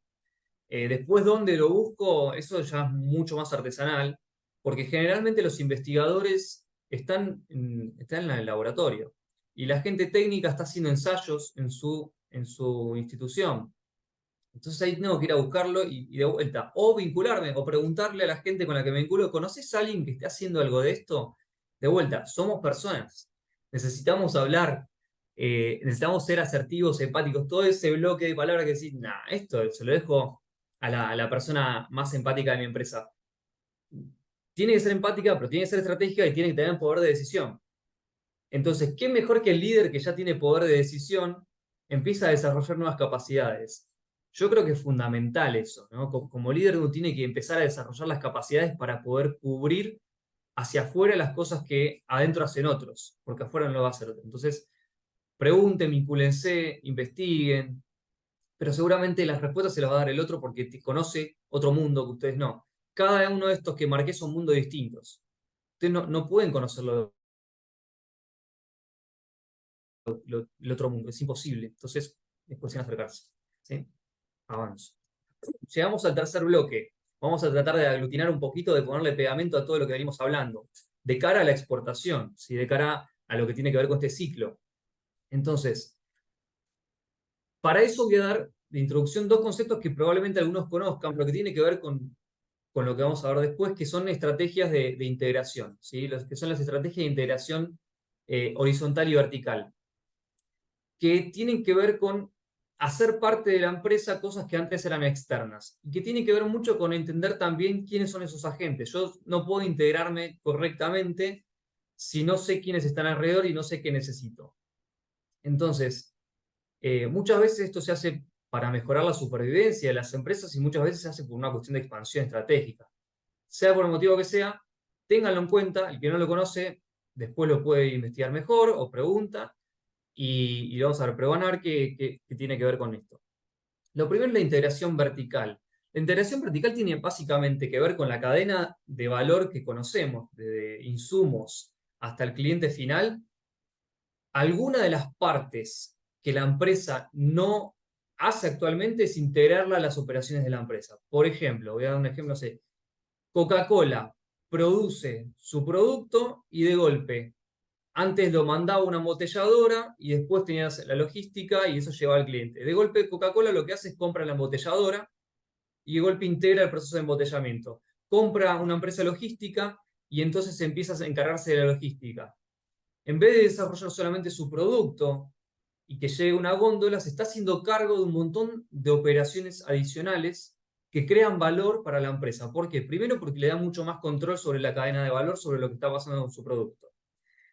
Después, dónde lo busco, eso ya es mucho más artesanal, porque generalmente los investigadores están en el laboratorio y la gente técnica está haciendo ensayos en su institución. Entonces ahí tengo que ir a buscarlo y de vuelta, o vincularme, o preguntarle a la gente con la que me vinculo, ¿conoces a alguien que esté haciendo algo de esto? De vuelta, somos personas, necesitamos hablar, necesitamos ser asertivos, empáticos, todo ese bloque de palabras que decís, nah, esto se lo dejo a la persona más empática de mi empresa. Tiene que ser empática, pero tiene que ser estratégica y tiene que tener poder de decisión. Entonces, ¿qué mejor que el líder que ya tiene poder de decisión empieza a desarrollar nuevas capacidades? Yo creo que es fundamental eso, ¿no? Como líder uno tiene que empezar a desarrollar las capacidades para poder cubrir hacia afuera las cosas que adentro hacen otros, porque afuera no lo va a hacer otro. Entonces, pregunten, vincúlense, investiguen, pero seguramente las respuestas se las va a dar el otro porque te conoce otro mundo que ustedes no. Cada uno de estos que marqué son mundos distintos. Ustedes no pueden conocerlo el otro mundo, es imposible. Entonces, es cuestión de acercarse. ¿Sí? Avanzo. Llegamos al tercer bloque. Vamos a tratar de aglutinar un poquito, de ponerle pegamento a todo lo que venimos hablando, de cara a la exportación, ¿sí? De cara a lo que tiene que ver con este ciclo. Entonces, para eso voy a dar de introducción dos conceptos que probablemente algunos conozcan, pero que tiene que ver con lo que vamos a ver después, que son estrategias de integración, ¿sí? Que son las estrategias de integración horizontal y vertical, que tienen que ver con hacer parte de la empresa cosas que antes eran externas y que tiene que ver mucho con entender también quiénes son esos agentes. Yo no puedo integrarme correctamente si no sé quiénes están alrededor y no sé qué necesito. Entonces, muchas veces esto se hace para mejorar la supervivencia de las empresas y muchas veces se hace por una cuestión de expansión estratégica. Sea por el motivo que sea, ténganlo en cuenta. El que no lo conoce, después lo puede investigar mejor o pregunta y vamos a ver, pero van a ver qué tiene que ver con esto. Lo primero es la integración vertical. La integración vertical tiene básicamente que ver con la cadena de valor que conocemos, desde insumos hasta el cliente final. Alguna de las partes que la empresa no hace actualmente es integrarla a las operaciones de la empresa. Por ejemplo, voy a dar un ejemplo, no sé, Coca-Cola produce su producto y de golpe, antes lo mandaba una embotelladora y después tenías la logística y eso llevaba al cliente. De golpe, Coca-Cola lo que hace es compra la embotelladora y de golpe integra el proceso de embotellamiento. Compra una empresa logística y entonces empieza a encargarse de la logística. En vez de desarrollar solamente su producto y que llegue a una góndola, se está haciendo cargo de un montón de operaciones adicionales que crean valor para la empresa. ¿Por qué? Primero porque le da mucho más control sobre la cadena de valor, sobre lo que está pasando con su producto.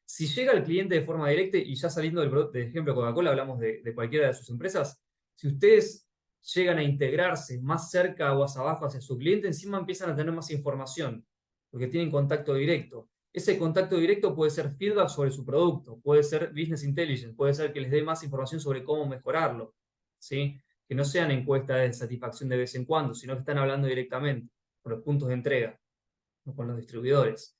Si llega al cliente de forma directa, y ya saliendo del ejemplo Coca-Cola, hablamos de cualquiera de sus empresas, si ustedes llegan a integrarse más cerca aguas abajo hacia su cliente, encima empiezan a tener más información, porque tienen contacto directo. Ese contacto directo puede ser feedback sobre su producto, puede ser business intelligence, puede ser que les dé más información sobre cómo mejorarlo, ¿sí? Que no sean encuestas de satisfacción de vez en cuando, sino que están hablando directamente con los puntos de entrega o con los distribuidores.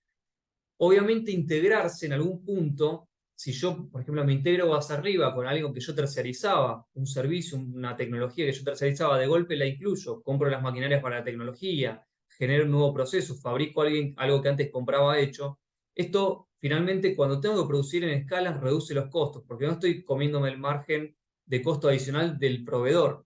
Obviamente integrarse en algún punto, si yo, por ejemplo, me integro hacia arriba con algo que yo terciarizaba, un servicio, una tecnología que yo terciarizaba, de golpe la incluyo, compro las maquinarias para la tecnología, genero un nuevo proceso, fabrico algo que antes compraba hecho, esto finalmente cuando tengo que producir en escala reduce los costos, porque no estoy comiéndome el margen de costo adicional del proveedor.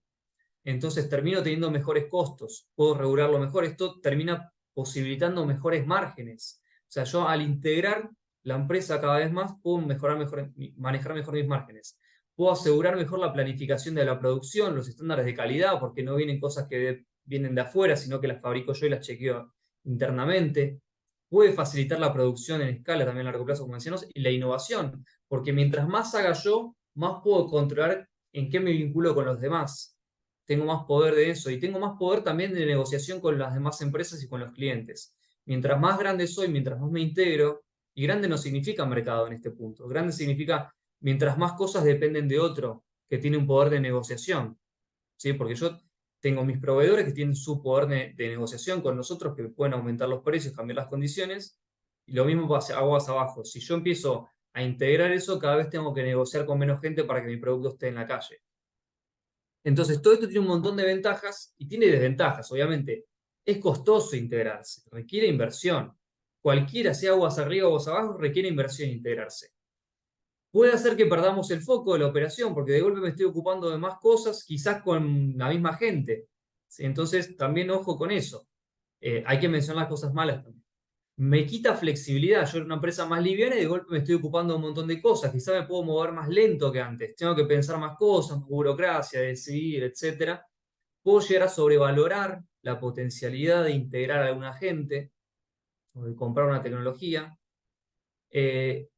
Entonces termino teniendo mejores costos, puedo regularlo mejor, esto termina posibilitando mejores márgenes. O sea, yo al integrar la empresa cada vez más, puedo manejar mejor mis márgenes. Puedo asegurar mejor la planificación de la producción, los estándares de calidad, porque no vienen cosas que vienen de afuera, sino que las fabrico yo y las chequeo internamente. Puede facilitar la producción en escala también a largo plazo, como decíamos, y la innovación, porque mientras más haga yo, más puedo controlar en qué me vinculo con los demás. Tengo más poder de eso y tengo más poder también de negociación con las demás empresas y con los clientes. Mientras más grande soy, mientras más me integro, y grande no significa mercado en este punto, grande significa mientras más cosas dependen de otro que tiene un poder de negociación, ¿sí? Porque yo tengo mis proveedores que tienen su poder de negociación con nosotros, que pueden aumentar los precios, cambiar las condiciones, y lo mismo hago hacia abajo. Si yo empiezo a integrar eso, cada vez tengo que negociar con menos gente para que mi producto esté en la calle. Entonces, todo esto tiene un montón de ventajas y tiene desventajas, obviamente. Es costoso integrarse, requiere inversión. Cualquiera, sea aguas arriba o aguas abajo, requiere inversión integrarse. Puede hacer que perdamos el foco de la operación, porque de golpe me estoy ocupando de más cosas, quizás con la misma gente. ¿Sí? Entonces, también ojo con eso. Hay que mencionar las cosas malas también. Me quita flexibilidad. Yo era una empresa más liviana y de golpe me estoy ocupando de un montón de cosas. Quizá me puedo mover más lento que antes. Tengo que pensar más cosas, más burocracia, decidir, etcétera. Puedo llegar a sobrevalorar la potencialidad de integrar a alguna gente o de comprar una tecnología eh,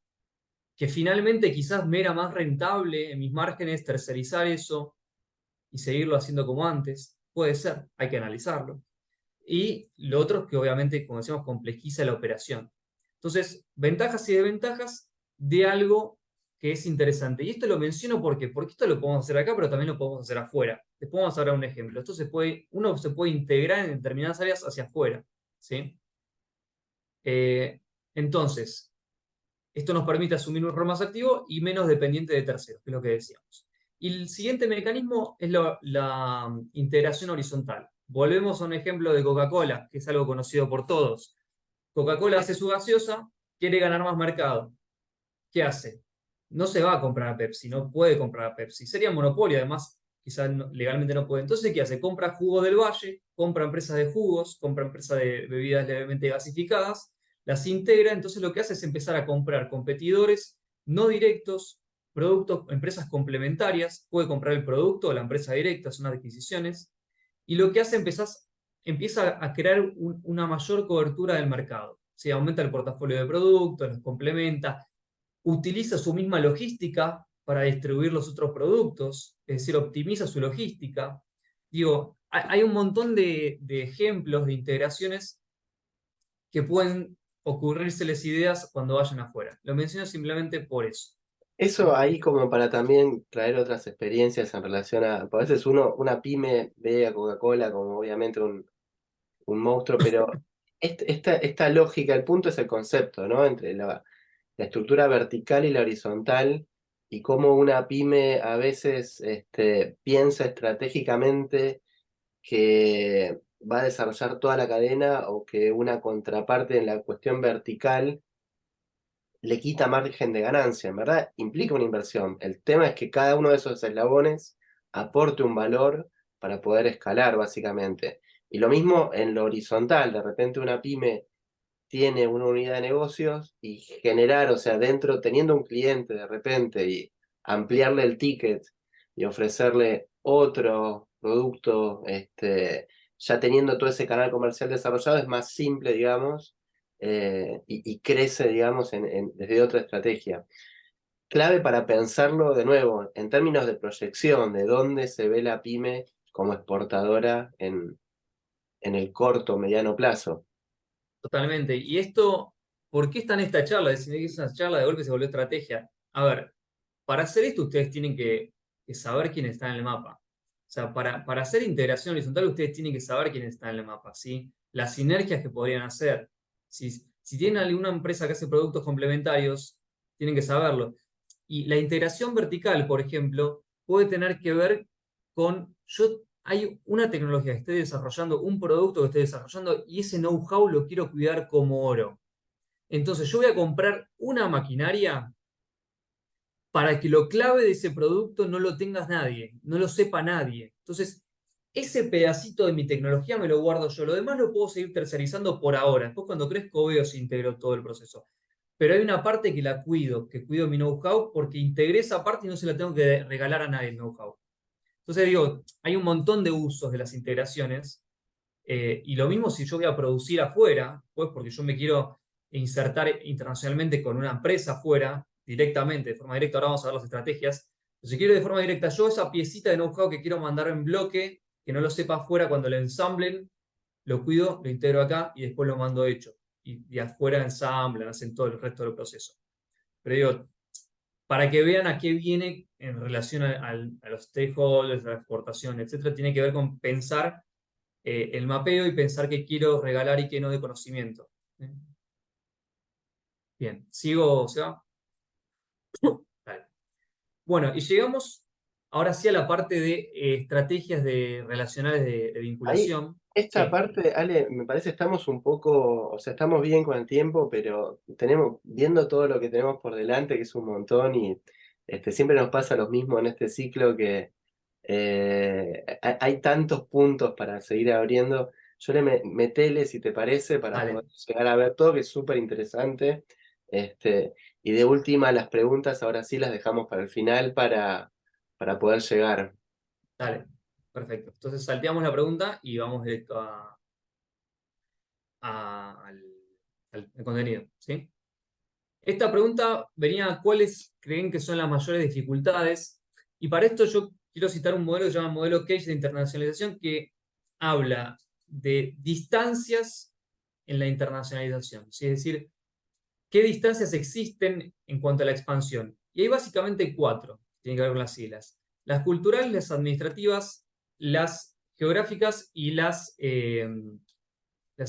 que finalmente quizás me era más rentable en mis márgenes tercerizar eso y seguirlo haciendo como antes. Puede ser, hay que analizarlo. Y lo otro es que obviamente, como decíamos, complejiza la operación. Entonces, ventajas y desventajas de algo que es interesante. Y esto lo menciono porque esto lo podemos hacer acá, pero también lo podemos hacer afuera. Después vamos a dar un ejemplo. Uno se puede integrar en determinadas áreas hacia afuera. ¿Sí? Eh, entonces, esto nos permite asumir un rol más activo y menos dependiente de terceros, que es lo que decíamos. Y el siguiente mecanismo es la integración horizontal. Volvemos a un ejemplo de Coca-Cola, que es algo conocido por todos. Coca-Cola hace su gaseosa, quiere ganar más mercado. ¿Qué hace? No se va a comprar a Pepsi, no puede comprar a Pepsi. Sería monopolio, además, quizás legalmente no puede. Entonces, ¿qué hace? Compra jugos del Valle, compra empresas de jugos, compra empresas de bebidas levemente gasificadas, las integra. Entonces, lo que hace es empezar a comprar competidores no directos, productos, empresas complementarias. Puede comprar el producto o la empresa directa, son adquisiciones. Y lo que hace empieza a crear una mayor cobertura del mercado. Se aumenta el portafolio de productos, los complementa, utiliza su misma logística para distribuir los otros productos, es decir, optimiza su logística. Digo, hay un montón de ejemplos de integraciones que pueden ocurrírseles ideas cuando vayan afuera. Lo menciono simplemente por eso. Eso ahí como para también traer otras experiencias en relación a veces una pyme ve a Coca-Cola como obviamente un monstruo, pero esta lógica, el punto es el concepto, ¿no? Entre la estructura vertical y la horizontal, y cómo una pyme a veces piensa estratégicamente que va a desarrollar toda la cadena o que una contraparte en la cuestión vertical le quita margen de ganancia. En verdad, implica una inversión. El tema es que cada uno de esos eslabones aporte un valor para poder escalar, básicamente. Y lo mismo en lo horizontal. De repente una pyme tiene una unidad de negocios y generar, o sea, dentro, teniendo un cliente de repente y ampliarle el ticket y ofrecerle otro producto, ya teniendo todo ese canal comercial desarrollado, es más simple, digamos, y crece, digamos, desde otra estrategia. Clave para pensarlo de nuevo, en términos de proyección, de dónde se ve la pyme como exportadora en el corto o mediano plazo. Totalmente. Y esto, ¿por qué está en esta charla? Decir que es una charla de golpe se volvió estrategia. A ver, para hacer esto ustedes tienen que saber quién está en el mapa. O sea, para hacer integración horizontal ustedes tienen que saber quién está en el mapa, ¿sí? Las sinergias que podrían hacer. Si tienen alguna empresa que hace productos complementarios, tienen que saberlo. Y la integración vertical, por ejemplo, puede tener que ver con, hay una tecnología que estoy desarrollando, un producto que estoy desarrollando y ese know-how lo quiero cuidar como oro. Entonces yo voy a comprar una maquinaria para que lo clave de ese producto no lo tengas nadie, no lo sepa nadie. Entonces, ese pedacito de mi tecnología me lo guardo yo. Lo demás lo puedo seguir tercerizando por ahora. Después cuando crezco veo si integro todo el proceso. Pero hay una parte que cuido mi know-how porque integré esa parte y no se la tengo que regalar a nadie el know-how. Entonces digo, hay un montón de usos de las integraciones y lo mismo si yo voy a producir afuera, pues porque yo me quiero insertar internacionalmente con una empresa afuera, directamente, de forma directa, ahora vamos a ver las estrategias. Pero si quiero de forma directa, yo esa piecita de know-how que quiero mandar en bloque, que no lo sepa afuera cuando lo ensamblen, lo cuido, lo integro acá y después lo mando hecho. Y afuera ensamblan, hacen todo el resto del proceso. Pero digo, para que vean a qué viene en relación a los stakeholders, a la exportación, etcétera, tiene que ver con pensar el mapeo y pensar qué quiero regalar y qué no de conocimiento. Bien, sigo, Seba. Vale. Bueno, y llegamos ahora sí a la parte de estrategias relacionales de Ahí, vinculación. esta Sí, parte, Ale, me parece estamos un poco, o sea, estamos bien con el tiempo, pero viendo todo lo que tenemos por delante, que es un montón, y siempre nos pasa lo mismo en este ciclo que hay tantos puntos para seguir abriendo. Yo metele, si te parece, para vale, poder llegar a ver todo, que es súper interesante. Y de última, las preguntas ahora sí las dejamos para el final para poder llegar. dale. Perfecto. Entonces salteamos la pregunta y vamos directo al contenido. ¿Sí? Esta pregunta venía a cuáles creen que son las mayores dificultades. Y para esto yo quiero citar un modelo que se llama modelo Cage de internacionalización que habla de distancias en la internacionalización. ¿Sí? Es decir, qué distancias existen en cuanto a la expansión. Y hay básicamente cuatro, que tienen que ver con las siglas. Las culturales, las administrativas, las geográficas y las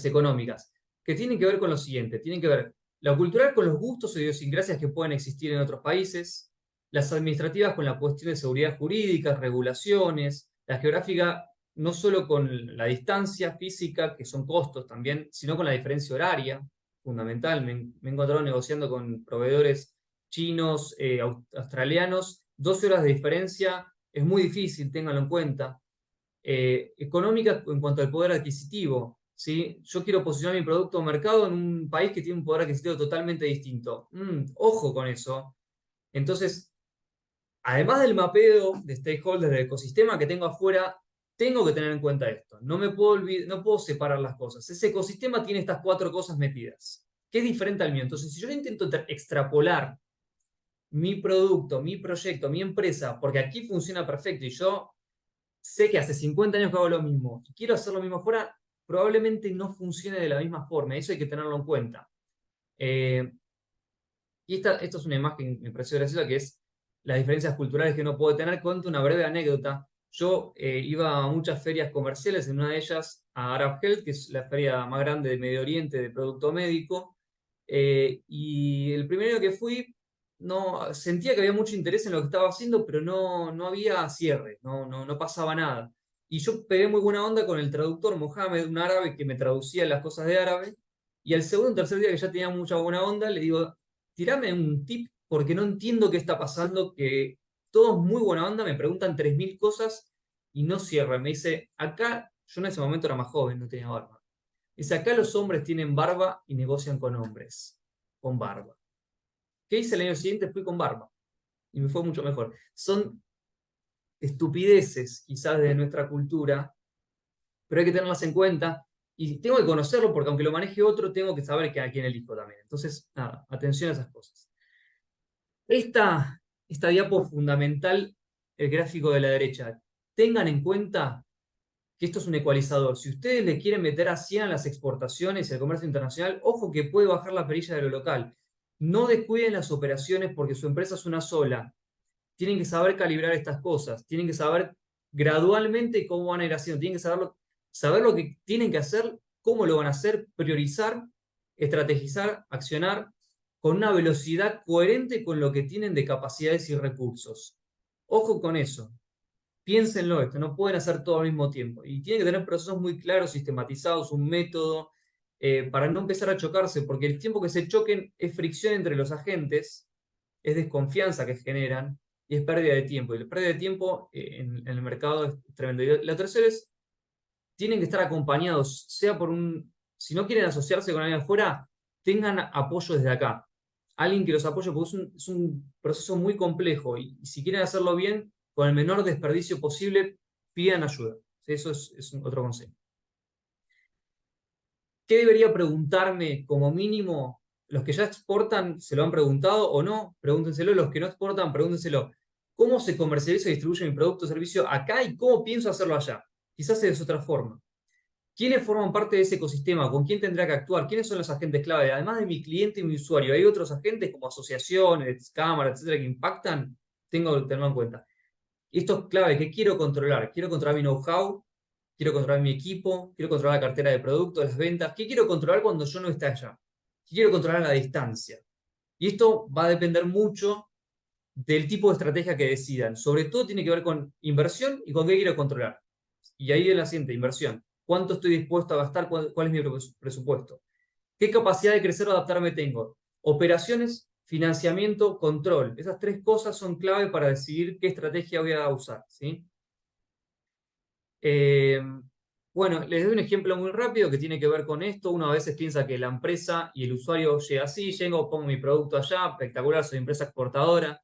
económicas, que tienen que ver con lo siguiente, tienen que ver la cultural con los gustos o idiosincrasias que pueden existir en otros países, las administrativas con la cuestión de seguridad jurídica, regulaciones, la geográfica no solo con la distancia física, que son costos también, sino con la diferencia horaria, fundamental. Me he encontrado negociando con proveedores chinos, australianos, 12 horas de diferencia es muy difícil, ténganlo en cuenta. Económica en cuanto al poder adquisitivo. ¿Sí? Yo quiero posicionar mi producto o mercado en un país que tiene un poder adquisitivo totalmente distinto. Ojo con eso. Entonces, además del mapeo de stakeholders del ecosistema que tengo afuera, tengo que tener en cuenta esto. No me puedo no puedo separar las cosas. Ese ecosistema tiene estas cuatro cosas metidas, que es diferente al mío. Entonces, si yo intento extrapolar mi producto, mi proyecto, mi empresa, porque aquí funciona perfecto y yo sé que hace 50 años que hago lo mismo y quiero hacer lo mismo afuera, probablemente no funcione de la misma forma. Eso hay que tenerlo en cuenta. Eh, y esto es una imagen que me pareció graciosa, que es las diferencias culturales que uno puede tener. Cuento una breve anécdota. Yo iba a muchas ferias comerciales, en una de ellas a Arab Health, que es la feria más grande de Medio Oriente de producto médico. Y el primer año que fui, no, sentía que había mucho interés en lo que estaba haciendo, pero no había cierre, no pasaba nada. Y yo pegué muy buena onda con el traductor Mohamed, un árabe que me traducía las cosas de árabe, y al segundo o tercer día que ya tenía mucha buena onda, le digo, tirame un tip porque no entiendo qué está pasando, que todos muy buena onda, me preguntan 3000 cosas y no cierran. Me dice, acá, yo en ese momento era más joven, no tenía barba. Dice, acá los hombres tienen barba y negocian con hombres, con barba. ¿Qué hice el año siguiente? Fui con barba y me fue mucho mejor. Son estupideces quizás de nuestra cultura, pero hay que tenerlas en cuenta y tengo que conocerlo porque aunque lo maneje otro, tengo que saber que a quién elijo también. Entonces, nada, atención a esas cosas. Esta diapo fundamental, el gráfico de la derecha, tengan en cuenta que esto es un ecualizador. Si ustedes le quieren meter a 100 a las exportaciones y al comercio internacional, ojo que puede bajar la perilla de lo local. No descuiden las operaciones porque su empresa es una sola. Tienen que saber calibrar estas cosas, tienen que saber gradualmente cómo van a ir haciendo, tienen que saber lo que tienen que hacer, cómo lo van a hacer, priorizar, estrategizar, accionar con una velocidad coherente con lo que tienen de capacidades y recursos. Ojo con eso. Piénsenlo esto, no pueden hacer todo al mismo tiempo. Y tienen que tener procesos muy claros, sistematizados, un método, para no empezar a chocarse, porque el tiempo que se choquen es fricción entre los agentes, es desconfianza que generan y es pérdida de tiempo. Y la pérdida de tiempo en el mercado es tremendo. Y la tercera es, tienen que estar acompañados, sea por si no quieren asociarse con alguien afuera, tengan apoyo desde acá. Alguien que los apoye, porque es un proceso muy complejo y si quieren hacerlo bien, con el menor desperdicio posible, pidan ayuda. Eso es otro consejo. ¿Qué debería preguntarme como mínimo? Los que ya exportan, ¿se lo han preguntado o no? Pregúntenselo. Los que no exportan, pregúntenselo. ¿Cómo se comercializa y distribuye mi producto o servicio acá y cómo pienso hacerlo allá? Quizás es de otra forma. ¿Quiénes forman parte de ese ecosistema? ¿Con quién tendrá que actuar? ¿Quiénes son los agentes clave? Además de mi cliente y mi usuario, ¿hay otros agentes como asociaciones, cámaras, etcétera, que impactan? Tengo que tenerlo en cuenta. Y esto es clave. ¿Qué quiero controlar? Quiero controlar mi know-how, quiero controlar mi equipo, quiero controlar la cartera de productos, las ventas. ¿Qué quiero controlar cuando yo no esté allá? ¿Qué quiero controlar a la distancia? Y esto va a depender mucho del tipo de estrategia que decidan. Sobre todo tiene que ver con inversión y con qué quiero controlar. Y ahí viene la siguiente, inversión. ¿Cuánto estoy dispuesto a gastar? ¿Cuál es mi presupuesto? ¿Qué capacidad de crecer o adaptarme tengo? Operaciones, financiamiento, control. Esas tres cosas son clave para decidir qué estrategia voy a usar, ¿sí? Eh, bueno, les doy un ejemplo muy rápido que tiene que ver con esto. Uno a veces piensa que la empresa y el usuario llega así, llego, pongo mi producto allá, espectacular, soy empresa exportadora.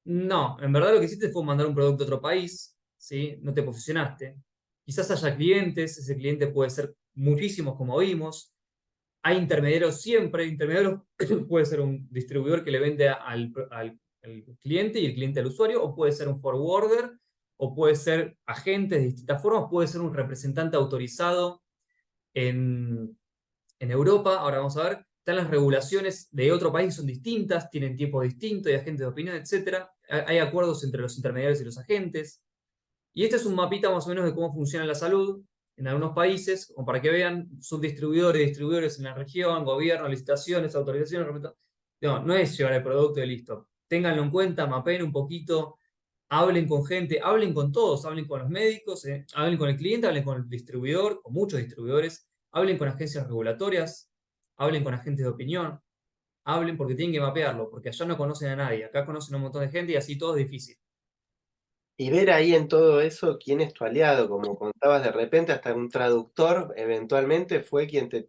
No, en verdad lo que hiciste fue mandar un producto a otro país, ¿sí? No te posicionaste. Quizás haya clientes, ese cliente puede ser muchísimos como vimos. Hay intermediarios siempre, intermediarios puede ser un distribuidor que le vende al cliente y el cliente al usuario, o puede ser un forwarder, o puede ser agentes de distintas formas, puede ser un representante autorizado en, en Europa. Ahora vamos a ver, están las regulaciones de otro país, son distintas, tienen tiempos distintos, hay agentes de opinión, etcétera. Hay acuerdos entre los intermediarios y los agentes. Y este es un mapita más o menos de cómo funciona la salud en algunos países, como para que vean subdistribuidores, distribuidores en la región, gobierno, licitaciones, autorizaciones. No es llevar el producto y listo. Ténganlo en cuenta, mapeen un poquito, hablen con gente, hablen con todos, hablen con los médicos, hablen con el cliente, hablen con el distribuidor, con muchos distribuidores, hablen con agencias regulatorias, hablen con agentes de opinión, hablen porque tienen que mapearlo, porque allá no conocen a nadie, acá conocen a un montón de gente y así todo es difícil. Y ver ahí en todo eso quién es tu aliado, como contabas de repente, hasta un traductor eventualmente fue quien te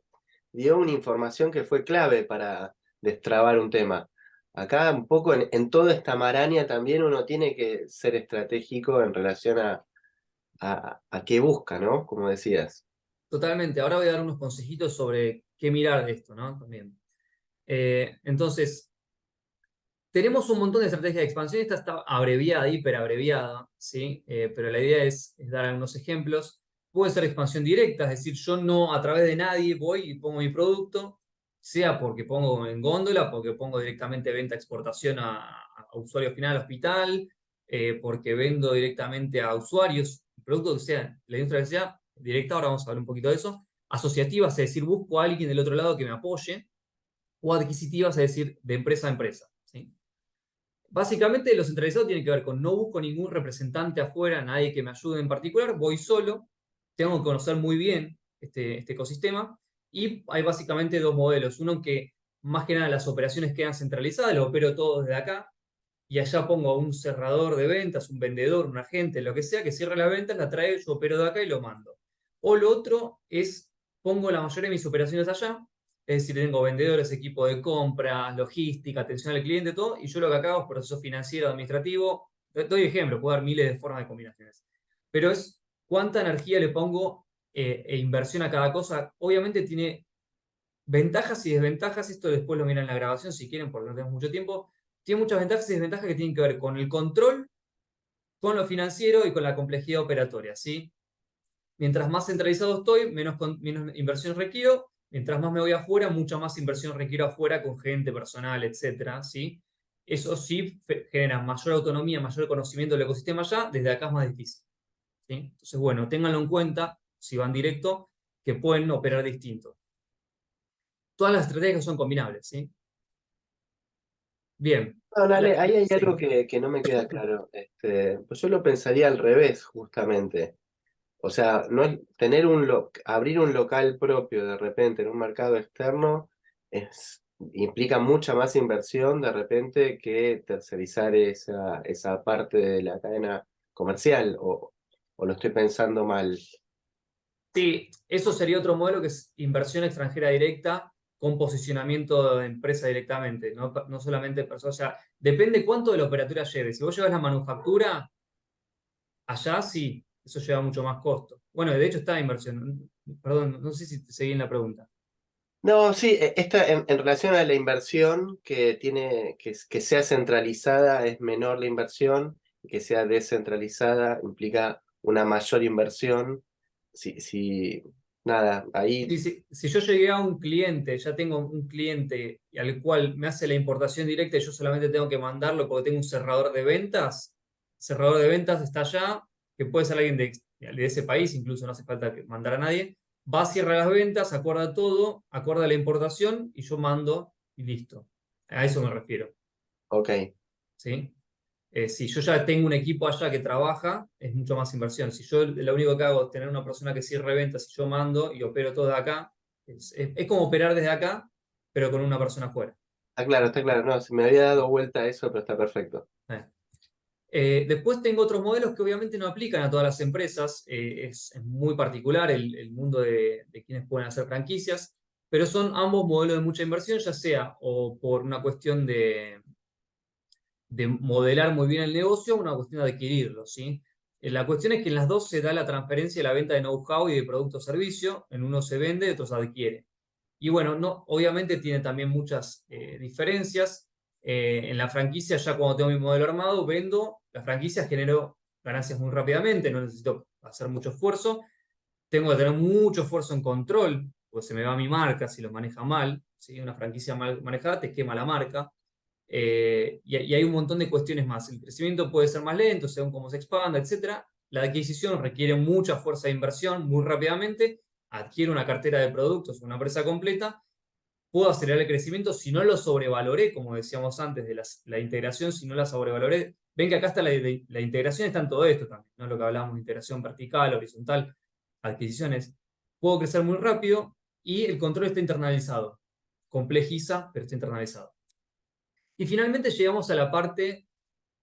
dio una información que fue clave para destrabar un tema. Acá un poco en toda esta maraña también uno tiene que ser estratégico en relación a qué busca, ¿no? Como decías. Totalmente. Ahora voy a dar unos consejitos sobre qué mirar de esto, ¿no? También. Entonces, tenemos un montón de estrategias de expansión. Esta está abreviada, hiperabreviada, ¿sí? Pero la idea es dar algunos ejemplos. Puede ser expansión directa, es decir, yo no a través de nadie voy y pongo mi producto, sea porque pongo en góndola, porque pongo directamente venta, exportación a usuario final, al hospital, porque vendo directamente a usuarios, producto que sea, la industria que sea, directa, ahora vamos a hablar un poquito de eso. Asociativas, es decir, busco a alguien del otro lado que me apoye, o adquisitivas, es decir, de empresa a empresa, ¿sí? Básicamente lo centralizado tiene que ver con no busco ningún representante afuera, nadie que me ayude en particular, voy solo, tengo que conocer muy bien este ecosistema y hay básicamente dos modelos. Uno que más que nada las operaciones quedan centralizadas, lo opero todo desde acá y allá pongo a un cerrador de ventas, un vendedor, un agente, lo que sea, que cierre las ventas, la trae, yo opero de acá y lo mando. O lo otro es, pongo la mayoría de mis operaciones allá, es decir, tengo vendedores, equipo de compras, logística, atención al cliente, todo, y yo lo que acá hago es proceso financiero, administrativo. Doy ejemplo, puedo dar miles de formas de combinaciones. Pero es cuánta energía le pongo e inversión a cada cosa. Obviamente tiene ventajas y desventajas, esto después lo miran en la grabación si quieren, porque no tenemos mucho tiempo. Tiene muchas ventajas y desventajas que tienen que ver con el control, con lo financiero y con la complejidad operatoria, ¿sí? Mientras más centralizado estoy, menos inversión requiero. Mientras más me voy afuera, mucha más inversión requiero afuera con gente, personal, etcétera, ¿sí? Eso sí genera mayor autonomía, mayor conocimiento del ecosistema allá, desde acá es más difícil, ¿sí? Entonces, bueno, ténganlo en cuenta, si van directo, que pueden operar distinto. Todas las estrategias son combinables, ¿sí? Bien. No, dale, ahí hay algo Sí. que no me queda claro. Pues yo lo pensaría al revés, justamente. O sea, no es tener abrir un local propio de repente en un mercado externo implica mucha más inversión de repente que tercerizar esa parte de la cadena comercial, o lo estoy pensando mal. Sí, eso sería otro modelo que es inversión extranjera directa con posicionamiento de empresa directamente, no solamente personas. O sea, depende cuánto de la operatura lleves. Si vos llevas la manufactura, allá sí, eso lleva mucho más costo. Bueno, de hecho está la inversión. Perdón, no sé si te seguí en la pregunta. No, sí, esta en relación a la inversión que sea centralizada es menor la inversión, y que sea descentralizada implica una mayor inversión. Nada, ahí, Si yo llegué a un cliente, ya tengo un cliente al cual me hace la importación directa y yo solamente tengo que mandarlo porque tengo un cerrador de ventas está allá, que puede ser alguien de ese país, incluso no hace falta que mandar a nadie, va, cierra las ventas, acuerda todo, acuerda la importación y yo mando y listo. A eso me refiero, ok. ¿sí? Si yo ya tengo un equipo allá que trabaja, es mucho más inversión. Si yo lo único que hago es tener una persona que cierre ventas y yo mando y opero todo de acá, es como operar desde acá, pero con una persona afuera. Está claro, no, se me había dado vuelta a eso, pero está perfecto. Eh. Después tengo otros modelos que obviamente no aplican a todas las empresas. Es muy particular el mundo de quienes pueden hacer franquicias, pero son ambos modelos de mucha inversión, ya sea o por una cuestión de modelar muy bien el negocio a una cuestión de adquirirlo, ¿sí? La cuestión es que en las dos se da la transferencia de la venta de know-how y de producto o servicio. En uno se vende, en otro se adquiere. Y bueno, no, obviamente tiene también muchas diferencias. En la franquicia, ya cuando tengo mi modelo armado, vendo, la franquicia genero ganancias muy rápidamente, no necesito hacer mucho esfuerzo. Tengo que tener mucho esfuerzo en control, pues se me va mi marca si lo maneja mal. ¿Sí? Una franquicia mal manejada te quema la marca. Y hay un montón de cuestiones más. El crecimiento puede ser más lento según cómo se expanda, etcétera. La adquisición requiere mucha fuerza de inversión muy rápidamente. Adquiero una cartera de productos, una empresa completa. Puedo acelerar el crecimiento si no lo sobrevaloré, como decíamos antes, de la integración, si no la sobrevaloré. Ven que acá está la integración, está en todo esto también, ¿no? Lo que hablábamos de integración vertical, horizontal, adquisiciones. Puedo crecer muy rápido y el control está internalizado. Complejiza, pero está internalizado. Y finalmente llegamos a la parte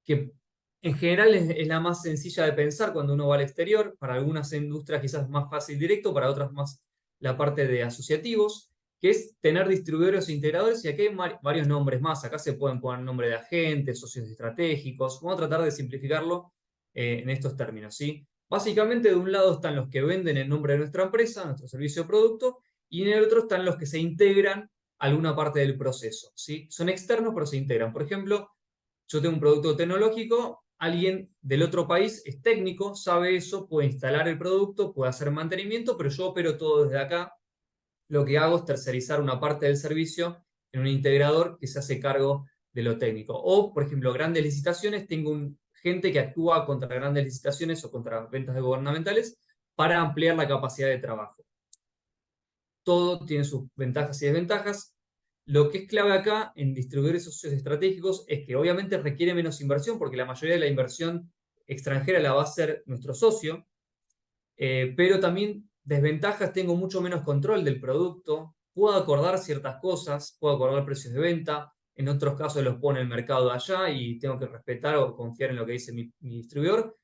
que en general es la más sencilla de pensar cuando uno va al exterior. Para algunas industrias quizás más fácil directo, para otras más la parte de asociativos, que es tener distribuidores e integradores. Y aquí hay varios nombres más. Acá se pueden poner nombre de agentes, socios estratégicos. Vamos a tratar de simplificarlo en estos términos, ¿sí? Básicamente, de un lado están los que venden en nombre de nuestra empresa, nuestro servicio o producto, y en el otro están los que se integran a alguna parte del proceso, ¿sí? Son externos, pero se integran. Por ejemplo, yo tengo un producto tecnológico, alguien del otro país es técnico, sabe eso, puede instalar el producto, puede hacer mantenimiento, pero yo opero todo desde acá. Lo que hago es tercerizar una parte del servicio en un integrador que se hace cargo de lo técnico. O, por ejemplo, grandes licitaciones, tengo gente que actúa contra grandes licitaciones o contra ventas gubernamentales para ampliar la capacidad de trabajo. Todo tiene sus ventajas y desventajas. Lo que es clave acá en distribuir esos socios estratégicos es que obviamente requiere menos inversión porque la mayoría de la inversión extranjera la va a hacer nuestro socio, pero también desventajas, tengo mucho menos control del producto, puedo acordar ciertas cosas, puedo acordar precios de venta, en otros casos los pone el mercado de allá y tengo que respetar o confiar en lo que dice mi distribuidor,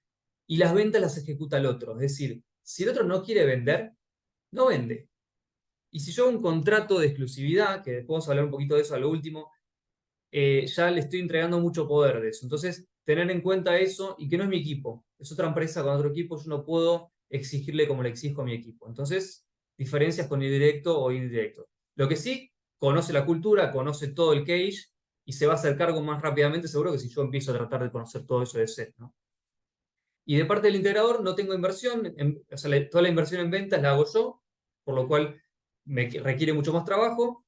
y las ventas las ejecuta el otro. Es decir, si el otro no quiere vender, no vende. Y si yo hago un contrato de exclusividad, que después vamos a hablar un poquito de eso a lo último, ya le estoy entregando mucho poder de eso. Entonces, tener en cuenta eso y que no es mi equipo, es otra empresa con otro equipo, yo no puedo exigirle como le exijo a mi equipo. Entonces, diferencias con el directo o indirecto. Lo que sí, conoce la cultura, conoce todo el cage y se va a hacer cargo más rápidamente, seguro que si yo empiezo a tratar de conocer todo eso de cero, ¿no? Y de parte del integrador no tengo inversión, o sea, toda la inversión en ventas la hago yo, por lo cual me requiere mucho más trabajo,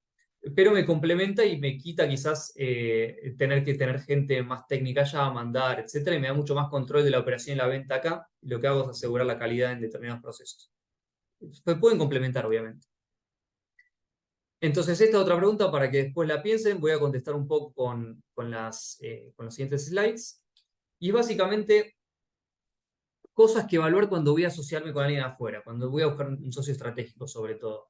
pero me complementa y me quita quizás tener que tener gente más técnica allá, mandar, etcétera, y me da mucho más control de la operación y la venta acá, y lo que hago es asegurar la calidad en determinados procesos. Se pueden complementar, obviamente. Entonces, esta otra pregunta, para que después la piensen, voy a contestar un poco con los siguientes slides. Y básicamente cosas que evaluar cuando voy a asociarme con alguien afuera, cuando voy a buscar un socio estratégico sobre todo.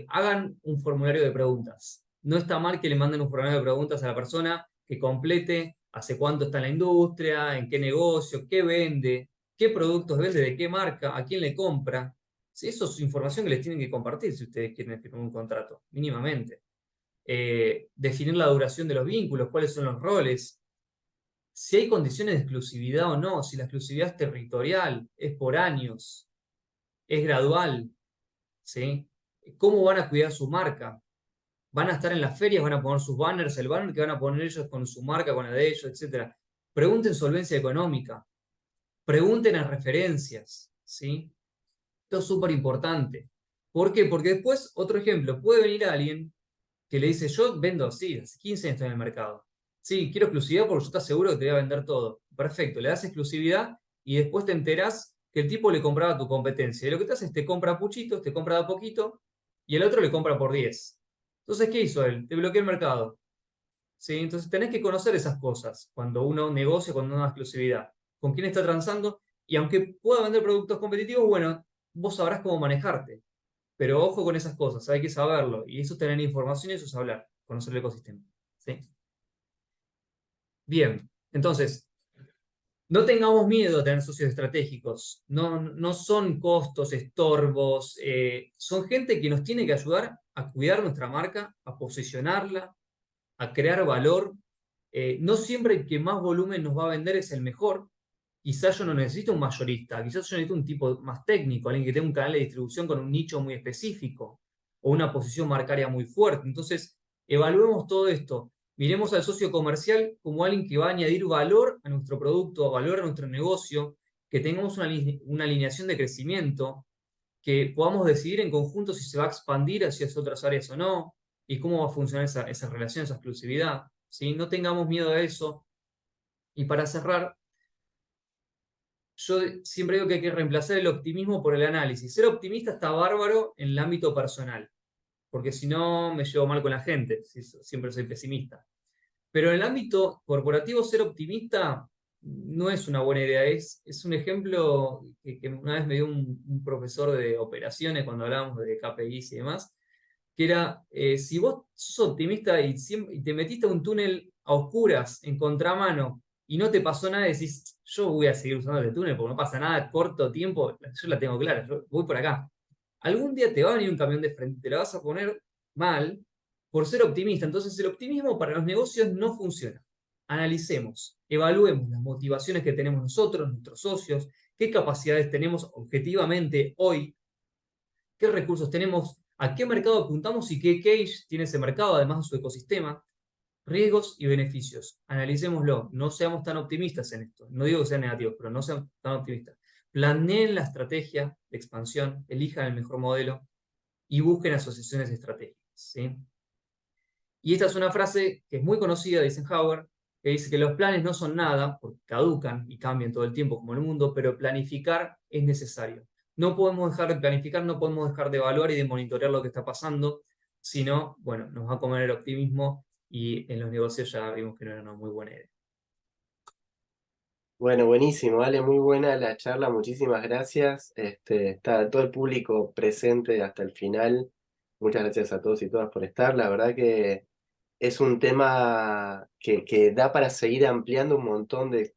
Hagan un formulario de preguntas. No está mal que le manden un formulario de preguntas a la persona que complete hace cuánto está en la industria, en qué negocio, qué vende, qué productos vende, de qué marca, a quién le compra. Sí, eso es información que les tienen que compartir si ustedes quieren firmar un contrato, mínimamente. Definir la duración de los vínculos, cuáles son los roles, si hay condiciones de exclusividad o no, si la exclusividad es territorial, es por años, es gradual, ¿sí? ¿Cómo van a cuidar su marca? ¿Van a estar en las ferias? ¿Van a poner sus banners? ¿El banner que van a poner ellos con su marca, con la de ellos, etcétera? Pregunten solvencia económica, pregunten a referencias, ¿sí? Esto es súper importante. ¿Por qué? Porque después, otro ejemplo, puede venir alguien que le dice, yo vendo así, hace 15 años estoy en el mercado. Sí, quiero exclusividad porque yo te aseguro que te voy a vender todo. Perfecto, le das exclusividad y después te enterás que el tipo le compraba a tu competencia. Y lo que te hace es te compra puchitos, te compra de a poquito y el otro le compra por 10. Entonces, ¿qué hizo él? Te bloqueó el mercado. ¿Sí? Entonces tenés que conocer esas cosas cuando uno negocia, cuando uno da exclusividad. Con quién está transando y aunque pueda vender productos competitivos, bueno, vos sabrás cómo manejarte. Pero ojo con esas cosas, hay que saberlo. Y eso es tener información y eso es hablar, conocer el ecosistema. ¿Sí? Bien, entonces, no tengamos miedo a tener socios estratégicos. No, no son costos, estorbos. Son gente que nos tiene que ayudar a cuidar nuestra marca, a posicionarla, a crear valor. No siempre el que más volumen nos va a vender es el mejor. Quizás yo no necesito un mayorista, quizás yo necesito un tipo más técnico, alguien que tenga un canal de distribución con un nicho muy específico o una posición marcaria muy fuerte. Entonces, evaluemos todo esto. Miremos al socio comercial como alguien que va a añadir valor a nuestro producto, valor a nuestro negocio, que tengamos una alineación de crecimiento, que podamos decidir en conjunto si se va a expandir hacia otras áreas o no, y cómo va a funcionar esa relación, esa exclusividad. ¿Sí? No tengamos miedo a eso. Y para cerrar, yo siempre digo que hay que reemplazar el optimismo por el análisis. Ser optimista está bárbaro en el ámbito personal, porque si no me llevo mal con la gente, siempre soy pesimista. Pero en el ámbito corporativo, ser optimista no es una buena idea. Es un ejemplo que una vez me dio un profesor de operaciones cuando hablábamos de KPIs y demás, que era, si vos sos optimista y te metiste a un túnel a oscuras, en contramano, y no te pasó nada, decís, yo voy a seguir usando el túnel porque no pasa nada, corto tiempo, yo la tengo clara, yo voy por acá. Algún día te va a venir un camión de frente, te la vas a poner mal por ser optimista. Entonces el optimismo para los negocios no funciona. Analicemos, evaluemos las motivaciones que tenemos nosotros, nuestros socios, qué capacidades tenemos objetivamente hoy, qué recursos tenemos, a qué mercado apuntamos y qué case tiene ese mercado, además de su ecosistema, riesgos y beneficios. Analicémoslo, no seamos tan optimistas en esto. No digo que sean negativos, pero no sean tan optimistas. Planeen la estrategia de expansión, elijan el mejor modelo y busquen asociaciones estratégicas. ¿Sí? Y esta es una frase que es muy conocida de Eisenhower, que dice que los planes no son nada, porque caducan y cambian todo el tiempo como el mundo, pero planificar es necesario. No podemos dejar de planificar, no podemos dejar de evaluar y de monitorear lo que está pasando, Si no, bueno, nos va a comer el optimismo y en los negocios ya vimos que no era una muy buena idea. Bueno, buenísimo, vale, muy buena la charla, muchísimas gracias. Está todo el público presente hasta el final. Muchas gracias a todos y todas por estar. La verdad que es un tema que da para seguir ampliando un montón de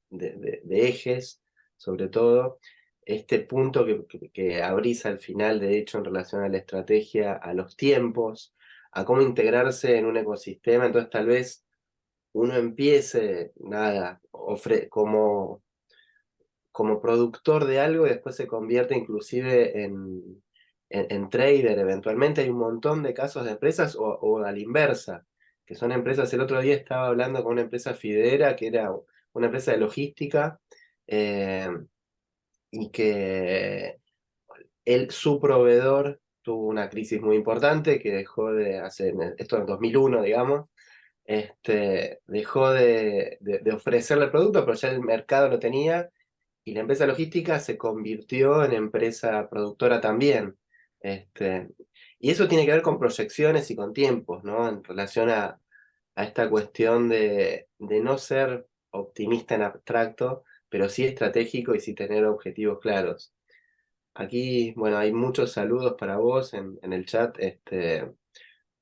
ejes, sobre todo este punto que abrís al final, de hecho, en relación a la estrategia, a los tiempos, a cómo integrarse en un ecosistema. Entonces, tal vez uno empiece, nada, como productor de algo y después se convierte inclusive en trader eventualmente. Hay un montón de casos de empresas o a la inversa, que son empresas. El otro día estaba hablando con una empresa fidera que era una empresa de logística, eh, y que su proveedor tuvo una crisis muy importante que dejó de hacer, esto en 2001, digamos, dejó de ofrecerle el producto, pero ya el mercado lo tenía y la empresa logística se convirtió en empresa productora también. Este, y eso tiene que ver con proyecciones y con tiempos, ¿no? En relación a esta cuestión de no ser optimista en abstracto, pero sí estratégico y sí tener objetivos claros. Aquí, bueno, hay muchos saludos para vos en el chat,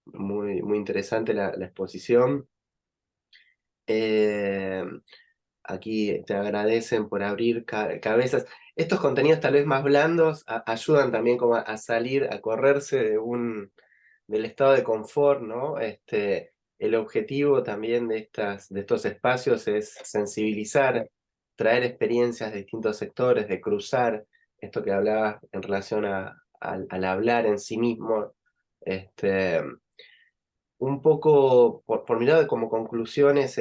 muy, muy interesante la exposición. Eh, Aquí te agradecen por abrir cabezas. Estos contenidos tal vez más blandos ayudan también como a salir, a correrse del estado de confort, ¿no? El objetivo también de estos espacios es sensibilizar, traer experiencias de distintos sectores, de cruzar esto que hablabas en relación al hablar en sí mismo. Este, un poco, por mi lado, como conclusiones,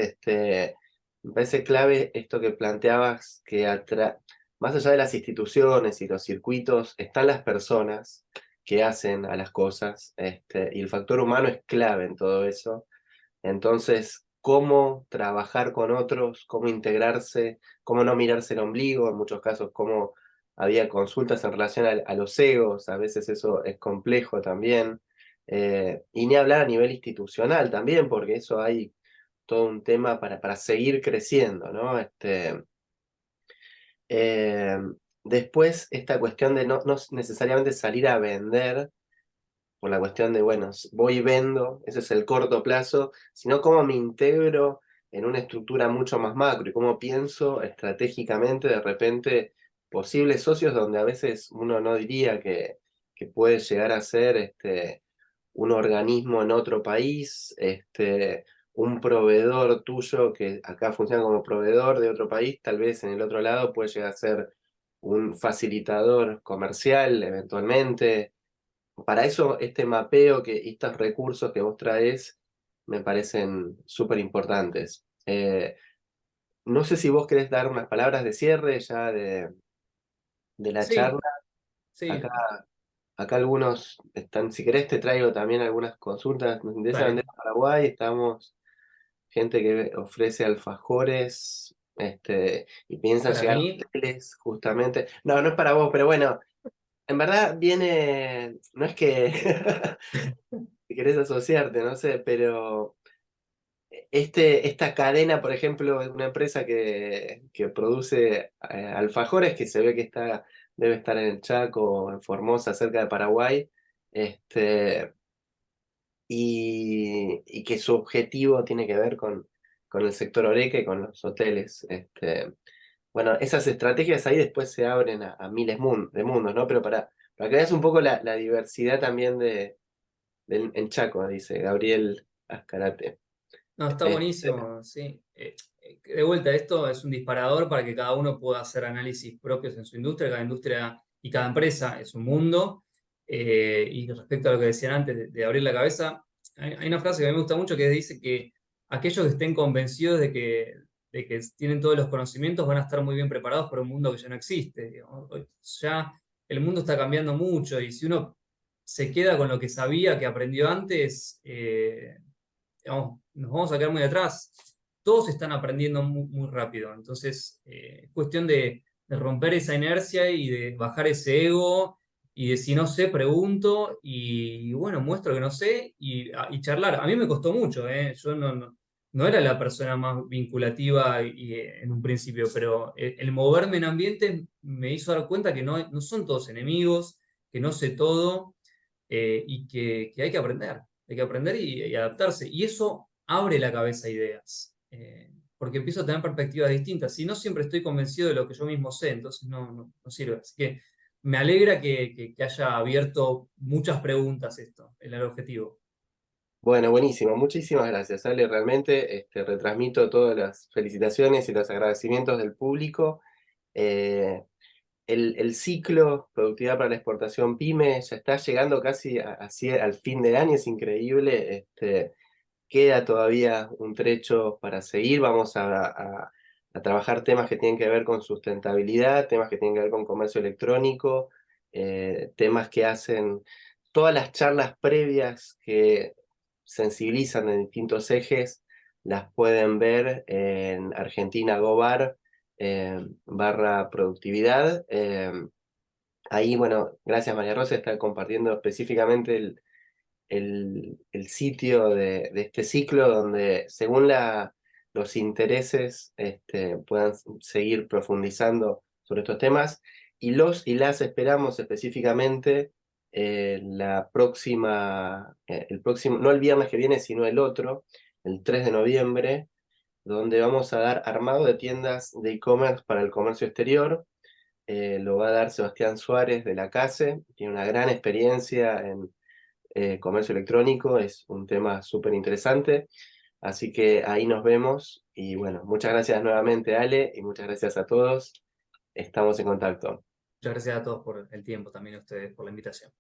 me parece clave esto que planteabas, que más allá de las instituciones y los circuitos, están las personas que hacen a las cosas, y el factor humano es clave en todo eso. Entonces, cómo trabajar con otros, cómo integrarse, cómo no mirarse el ombligo, en muchos casos, cómo había consultas en relación a los egos, a veces eso es complejo también. Y ni hablar a nivel institucional también, porque eso hay todo un tema para seguir creciendo, ¿no? Eh, Después, esta cuestión de no necesariamente salir a vender, por la cuestión de, bueno, voy y vendo, ese es el corto plazo, sino cómo me integro en una estructura mucho más macro y cómo pienso estratégicamente de repente posibles socios donde a veces uno no diría que puede llegar a ser un organismo en otro país, un proveedor tuyo que acá funciona como proveedor de otro país, tal vez en el otro lado puede llegar a ser un facilitador comercial eventualmente. Para eso, este mapeo y estos recursos que vos traes me parecen súper importantes. No sé si vos querés dar unas palabras de cierre ya de la charla. Sí, Acá, sí, acá algunos están, si querés te traigo también algunas consultas. Nos interesa dale. vender a Paraguay, estamos gente que ofrece alfajores, y piensa Para llegar a mí, hoteles, justamente. No, no es para vos, pero bueno, en verdad viene, no es que si querés asociarte, no sé, pero esta cadena, por ejemplo, es una empresa que produce alfajores, que se ve que debe estar en el Chaco, en Formosa, cerca de Paraguay, este, y que su objetivo tiene que ver con el sector Horeca y con los hoteles. Bueno, esas estrategias ahí después se abren a miles de mundos, ¿no? Pero para que veas un poco la diversidad también en Chaco, dice Gabriel Azcarate. no, está Eh, buenísimo, sí. De vuelta, esto es un disparador para que cada uno pueda hacer análisis propios en su industria. Cada industria y cada empresa es un mundo. Y respecto a lo que decían antes de abrir la cabeza, hay una frase que a mí me gusta mucho que dice que aquellos que estén convencidos de que tienen todos los conocimientos van a estar muy bien preparados para un mundo que ya no existe. Digamos. Ya el mundo está cambiando mucho y si uno se queda con lo que sabía, que aprendió antes, digamos, nos vamos a quedar muy atrás. Todos están aprendiendo muy, muy rápido. Entonces, es cuestión de romper esa inercia y de bajar ese ego y si no sé, pregunto y bueno, muestro que no sé y charlar. A mí me costó mucho, ¿eh? Yo no era la persona más vinculativa en un principio, pero el moverme en ambientes me hizo dar cuenta que no son todos enemigos, que no sé todo y que hay que aprender y adaptarse. Y eso abre la cabeza a ideas, porque empiezo a tener perspectivas distintas. Si no siempre estoy convencido de lo que yo mismo sé, entonces no sirve. Así que me alegra que haya abierto muchas preguntas esto, el objetivo. Bueno, buenísimo. Muchísimas gracias, Ale. Realmente retransmito todas las felicitaciones y los agradecimientos del público. Eh, el ciclo Productividad para la Exportación PYME ya está llegando casi así al fin del año, es increíble. Queda todavía un trecho para seguir. Vamos a trabajar temas que tienen que ver con sustentabilidad, temas que tienen que ver con comercio electrónico, temas que hacen todas las charlas previas que sensibilizan en distintos ejes, las pueden ver en Argentina Gobar barra productividad. Ahí, bueno, gracias María Rosa, está compartiendo específicamente el sitio de este ciclo donde según los intereses puedan seguir profundizando sobre estos temas y los y las esperamos específicamente la próxima, el próximo, no el viernes que viene, sino el otro, el 3 de noviembre, donde vamos a dar armado de tiendas de e-commerce para el comercio exterior. Lo va a dar Sebastián Suárez de la CASE, tiene una gran experiencia en comercio electrónico, es un tema súper interesante, así que ahí nos vemos y bueno, muchas gracias nuevamente Ale y muchas gracias a todos, estamos en contacto. Muchas gracias a todos por el tiempo, también a ustedes por la invitación.